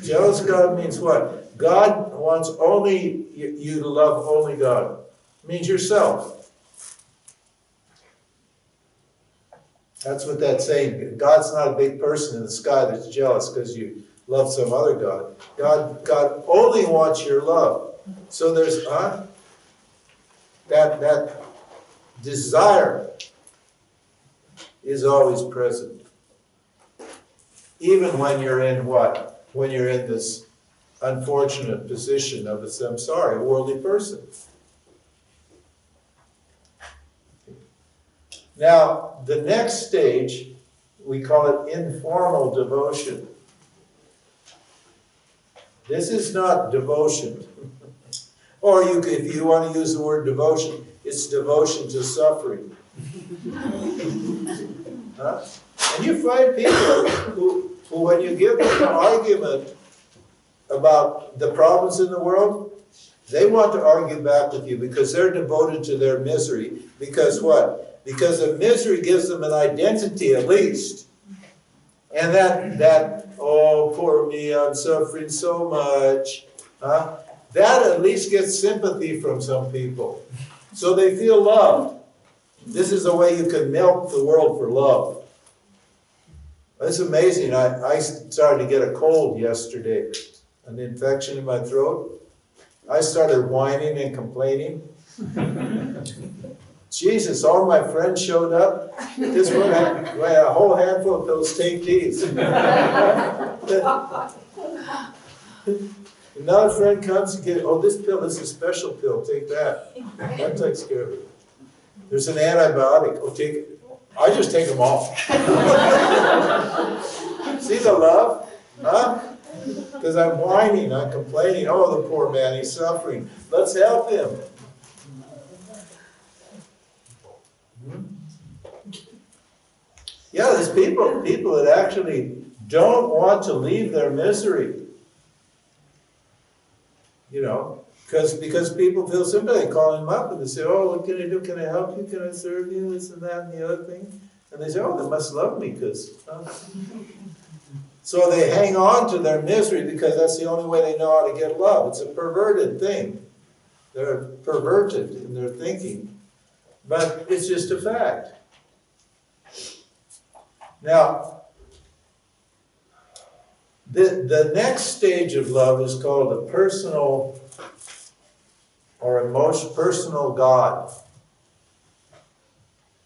Jealous God means what? God wants only you to love only God. It means yourself. That's what that's saying. God's not a big person in the sky that's jealous because you love some other God. God only wants your love. So there's that desire is always present. Even when you're in what? When you're in this unfortunate position of a samsara, a worldly person. Now, the next stage, we call it informal devotion. This is not devotion. Or if you want to use the word devotion, it's devotion to suffering. And you find people who, when you give them an argument about the problems in the world, they want to argue back with you because they're devoted to their misery. Because what? Because the misery gives them an identity at least. And that, oh, poor me, I'm suffering so much. That at least gets sympathy from some people. So they feel loved. This is a way you can milk the world for love. It's amazing. I started to get a cold yesterday, an infection in my throat. I started whining and complaining. Jesus, all my friends showed up. Just went a whole handful of pills, take these. Another friend comes and gets, oh, this pill is a special pill, take that. That takes care of it. There's an antibiotic, oh, take it. I just take them all. See the love? Huh? Because I'm whining, I'm complaining, oh, the poor man, he's suffering. Let's help him. Yeah, there's people that actually don't want to leave their misery. You know, because people feel sympathy. They call them up and they say, oh, what can I do? Can I help you? Can I serve you? This and that and the other thing. And they say, oh, they must love me because... So they hang on to their misery because that's the only way they know how to get love. It's a perverted thing. They're perverted in their thinking. But it's just a fact. Now, the next stage of love is called a personal or personal God.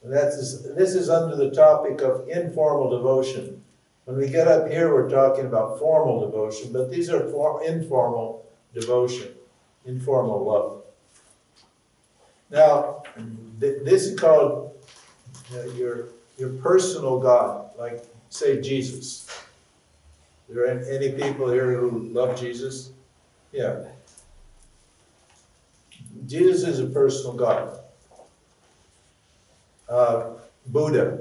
And this is under the topic of informal devotion. When we get up here, we're talking about formal devotion, but these are informal devotion, informal love. Now, this is called your personal God, like, say, Jesus. Are there any people here who love Jesus? Yeah. Jesus is a personal God. Buddha.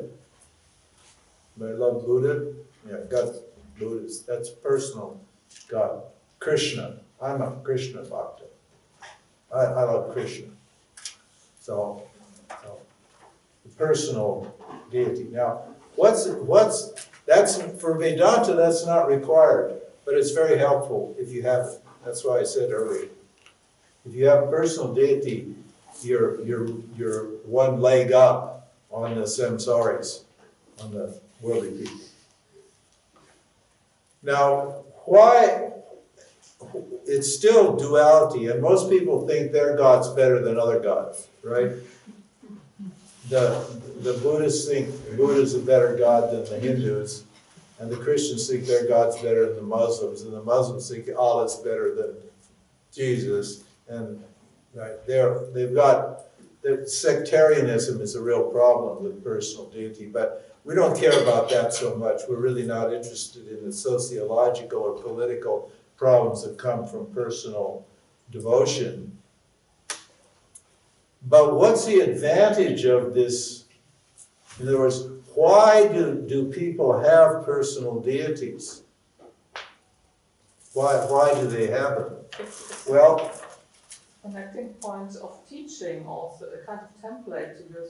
I love Buddha. Yeah, God's Buddhist. That's personal God. Krishna. I'm a Krishna bhakta. I love Krishna. So the personal deity. Now, that's for Vedanta, that's not required, but it's very helpful if you have it. That's why I said earlier. If you have personal deity, you're one leg up on the samsaris, on the worldly people. Now, why? It's still duality, and most people think their God's better than other gods, right? The Buddhists think Buddha's a better God than the Hindus, and the Christians think their God's better than the Muslims, and the Muslims think Allah's better than Jesus, and right they've got sectarianism is a real problem with personal deity, but we don't care about that so much. We're really not interested in the sociological or political problems that come from personal devotion. But what's the advantage of this? In other words, why do people have personal deities? Why do they have them? Well, connecting points of teaching, also a kind of template to go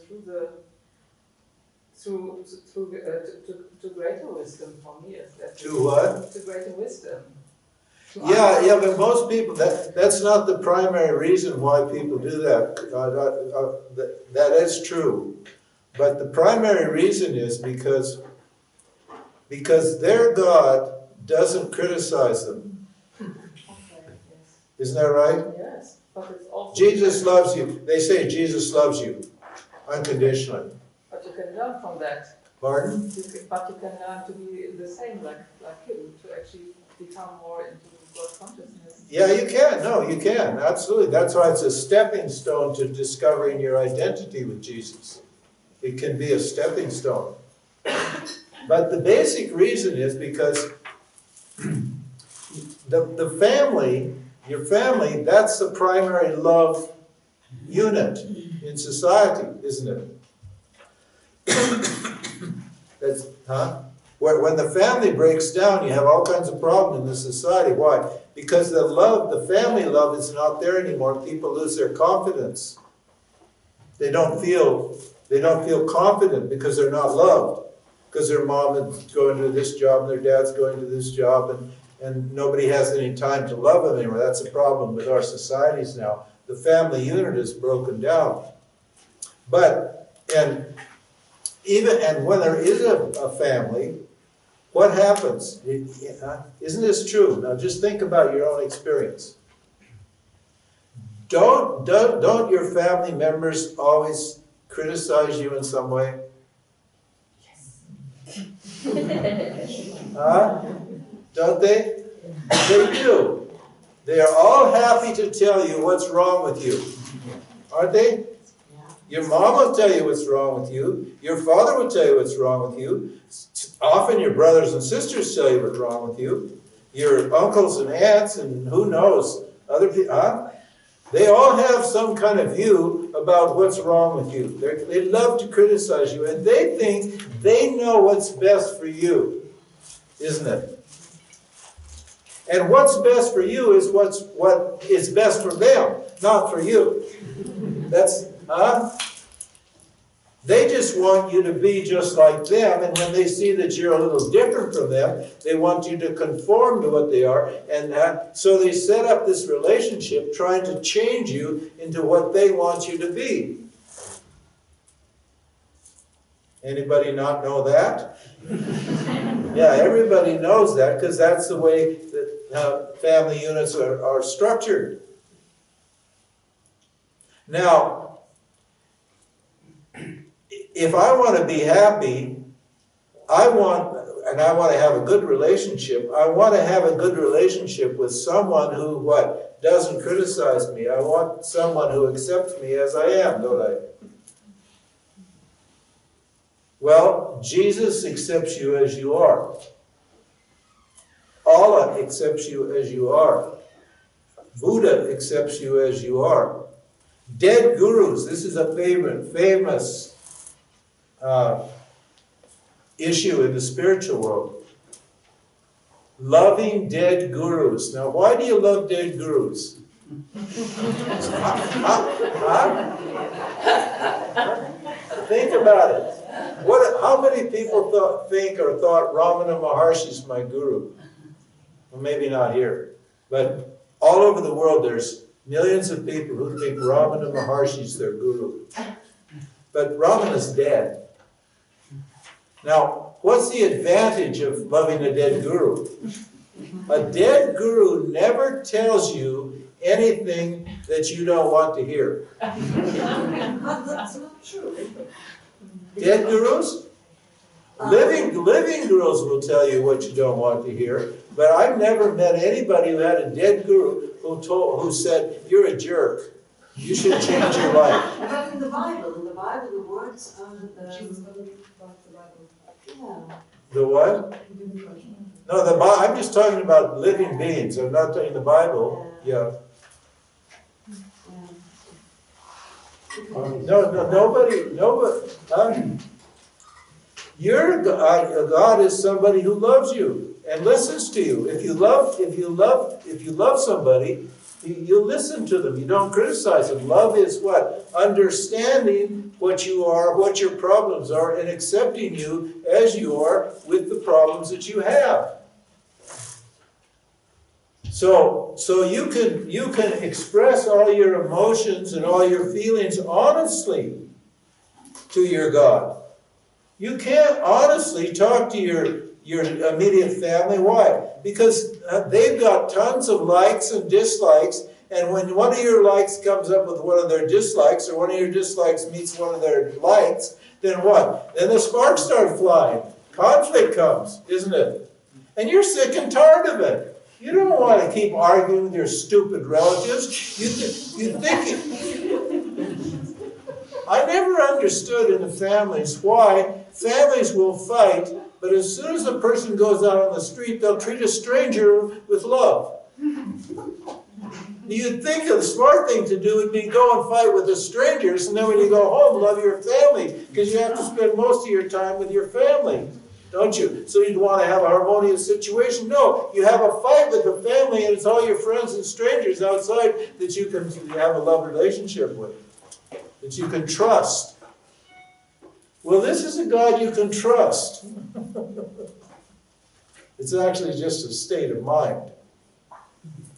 to greater wisdom for me. To what? To greater wisdom. Yeah, but most people, that's not the primary reason why people do that. That is true. But the primary reason is because their God doesn't criticize them. Okay, yes. Isn't that right? Yes, but it's also... Jesus loves you. They say Jesus loves you unconditionally. But you can learn from that. Pardon? But you can learn to be the same like him, to actually become more into God consciousness. Yeah, you can. No, you can. Absolutely. That's why it's a stepping stone to discovering your identity with Jesus. It can be a stepping stone. But the basic reason is because the family, your family, that's the primary love unit in society, isn't it? That's, when the family breaks down, you have all kinds of problems in the society. Why? Because the family love is not there anymore. People lose their confidence. They don't feel confident because they're not loved. because their mom is going to this job and their dad's going to this job, and nobody has any time to love them anymore. That's a problem with our societies now. The family unit is broken down. But, and when there is a family, what happens? Isn't this true? Now just think about your own experience. Don't your family members always criticize you in some way? Huh? Don't they? They do. They are all happy to tell you what's wrong with you. Aren't they? Your mom will tell you what's wrong with you. Your father will tell you what's wrong with you. Often your brothers and sisters tell you what's wrong with you. Your uncles and aunts and who knows, other people. Huh? They all have some kind of view about what's wrong with you. They love to criticize you, and they think they know what's best for you, isn't it? And what's best for you is what is best for them, not for you. That's, they just want you to be just like them, and when they see that you're a little different from them, they want you to conform to what they are, and so they set up this relationship trying to change you into what they want you to be. Anybody not know that? Yeah, everybody knows that, because that's the way that family units are structured. Now, if I want to be happy, I want to have a good relationship. I want to have a good relationship with someone who, what, doesn't criticize me. I want someone who accepts me as I am, don't I? Well, Jesus accepts you as you are. Allah accepts you as you are. Buddha accepts you as you are. Dead gurus, this is a famous issue in the spiritual world. Loving dead gurus. Now, why do you love dead gurus? Think about it. How many people thought Ramana Maharshi is my guru? Well, maybe not here, but all over the world there's millions of people who think Ramana Maharshi is their guru. But Ramana's dead. Now, what's the advantage of loving a dead guru? A dead guru never tells you anything that you don't want to hear. That's not true. Dead gurus? Living gurus will tell you what you don't want to hear, but I've never met anybody who had a dead guru who said, "You're a jerk. You should change your life." But in the Bible, the words are The what? No, I'm just talking about living beings. I'm not talking the Bible. Yeah. Nobody. Your God is somebody who loves you and listens to you. If you love somebody, you listen to them. You don't criticize them. Love is what? Understanding what you are, what your problems are, and accepting you as you are with the problems that you have. So you can express all your emotions and all your feelings honestly to your God. You can't honestly talk to your immediate family. Why? Because they've got tons of likes and dislikes, and when one of your likes comes up with one of their dislikes, or one of your dislikes meets one of their likes, then what? Then the sparks start flying. Conflict comes, isn't it? And you're sick and tired of it. You don't want to keep arguing with your stupid relatives. You think I never understood in the families why families will fight, but as soon as a person goes out on the street, they'll treat a stranger with love. You'd think the smart thing to do would be go and fight with the strangers, and then when you go home, love your family, because you have to spend most of your time with your family, don't you? So you'd want to have a harmonious situation. No, you have a fight with the family, and it's all your friends and strangers outside that you can have a love relationship with, that you can trust. Well, this is a God you can trust. It's actually just a state of mind.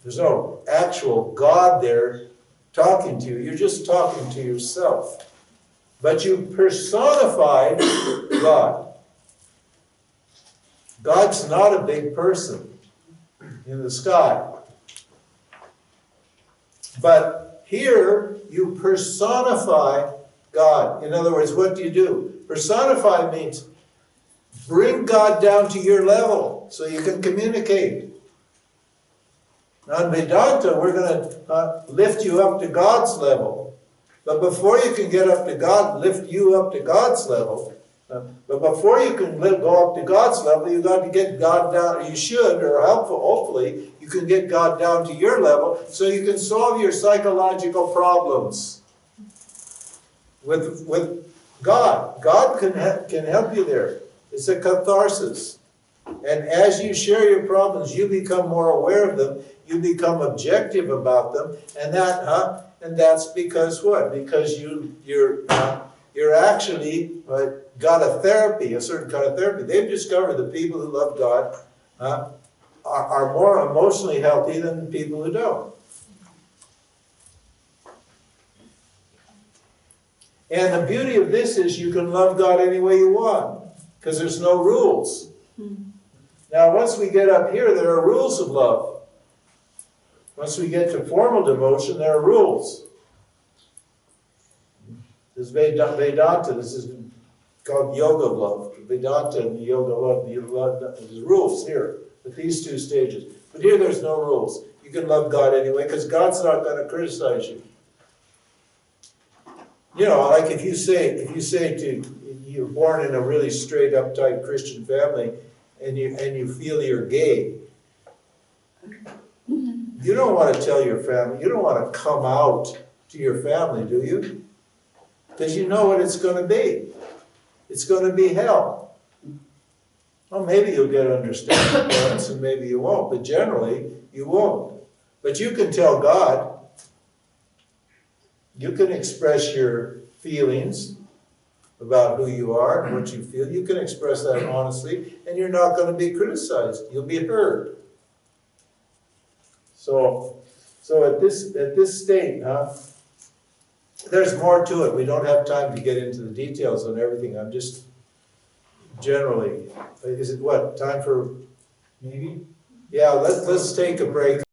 There's no actual God there talking to you. You're just talking to yourself. But you personified God. God's not a big person in the sky. But here you personify God. In other words, what do? Personify means bring God down to your level so you can communicate. Now in Vedanta, we're going to lift you up to God's level. But before you can get up to God, lift you up to God's level, but before you can go up to God's level, you've got to get God down, or you should, or hopefully, you can get God down to your level so you can solve your psychological problems with God. God can help you there. It's a catharsis. And as you share your problems, you become more aware of them, you become objective about them, and that's because what? Because you're actually got a therapy, a certain kind of therapy. They've discovered that people who love God are more emotionally healthy than people who don't. And the beauty of this is you can love God any way you want, because there's no rules. Now, once we get up here, there are rules of love. Once we get to formal devotion, there are rules. This is Vedanta. This is called yoga of love. Vedanta and the yoga of love. There's rules here at these two stages. But here there's no rules. You can love God anyway, because God's not going to criticize you. You know, like if you say you're born in a really straight, uptight Christian family, and you feel you're gay, you don't want to tell your family, you don't want to come out to your family, do you? Because you know what it's going to be. It's going to be hell. Well, maybe you'll get understanding parents and maybe you won't, but generally you won't. But you can tell God, you can express your feelings about who you are and what you feel. You can express that honestly, and you're not going to be criticized. You'll be heard. So at this state, there's more to it. We don't have time to get into the details on everything. I'm just generally, is it what, time for, Maybe? yeah, let's take a break.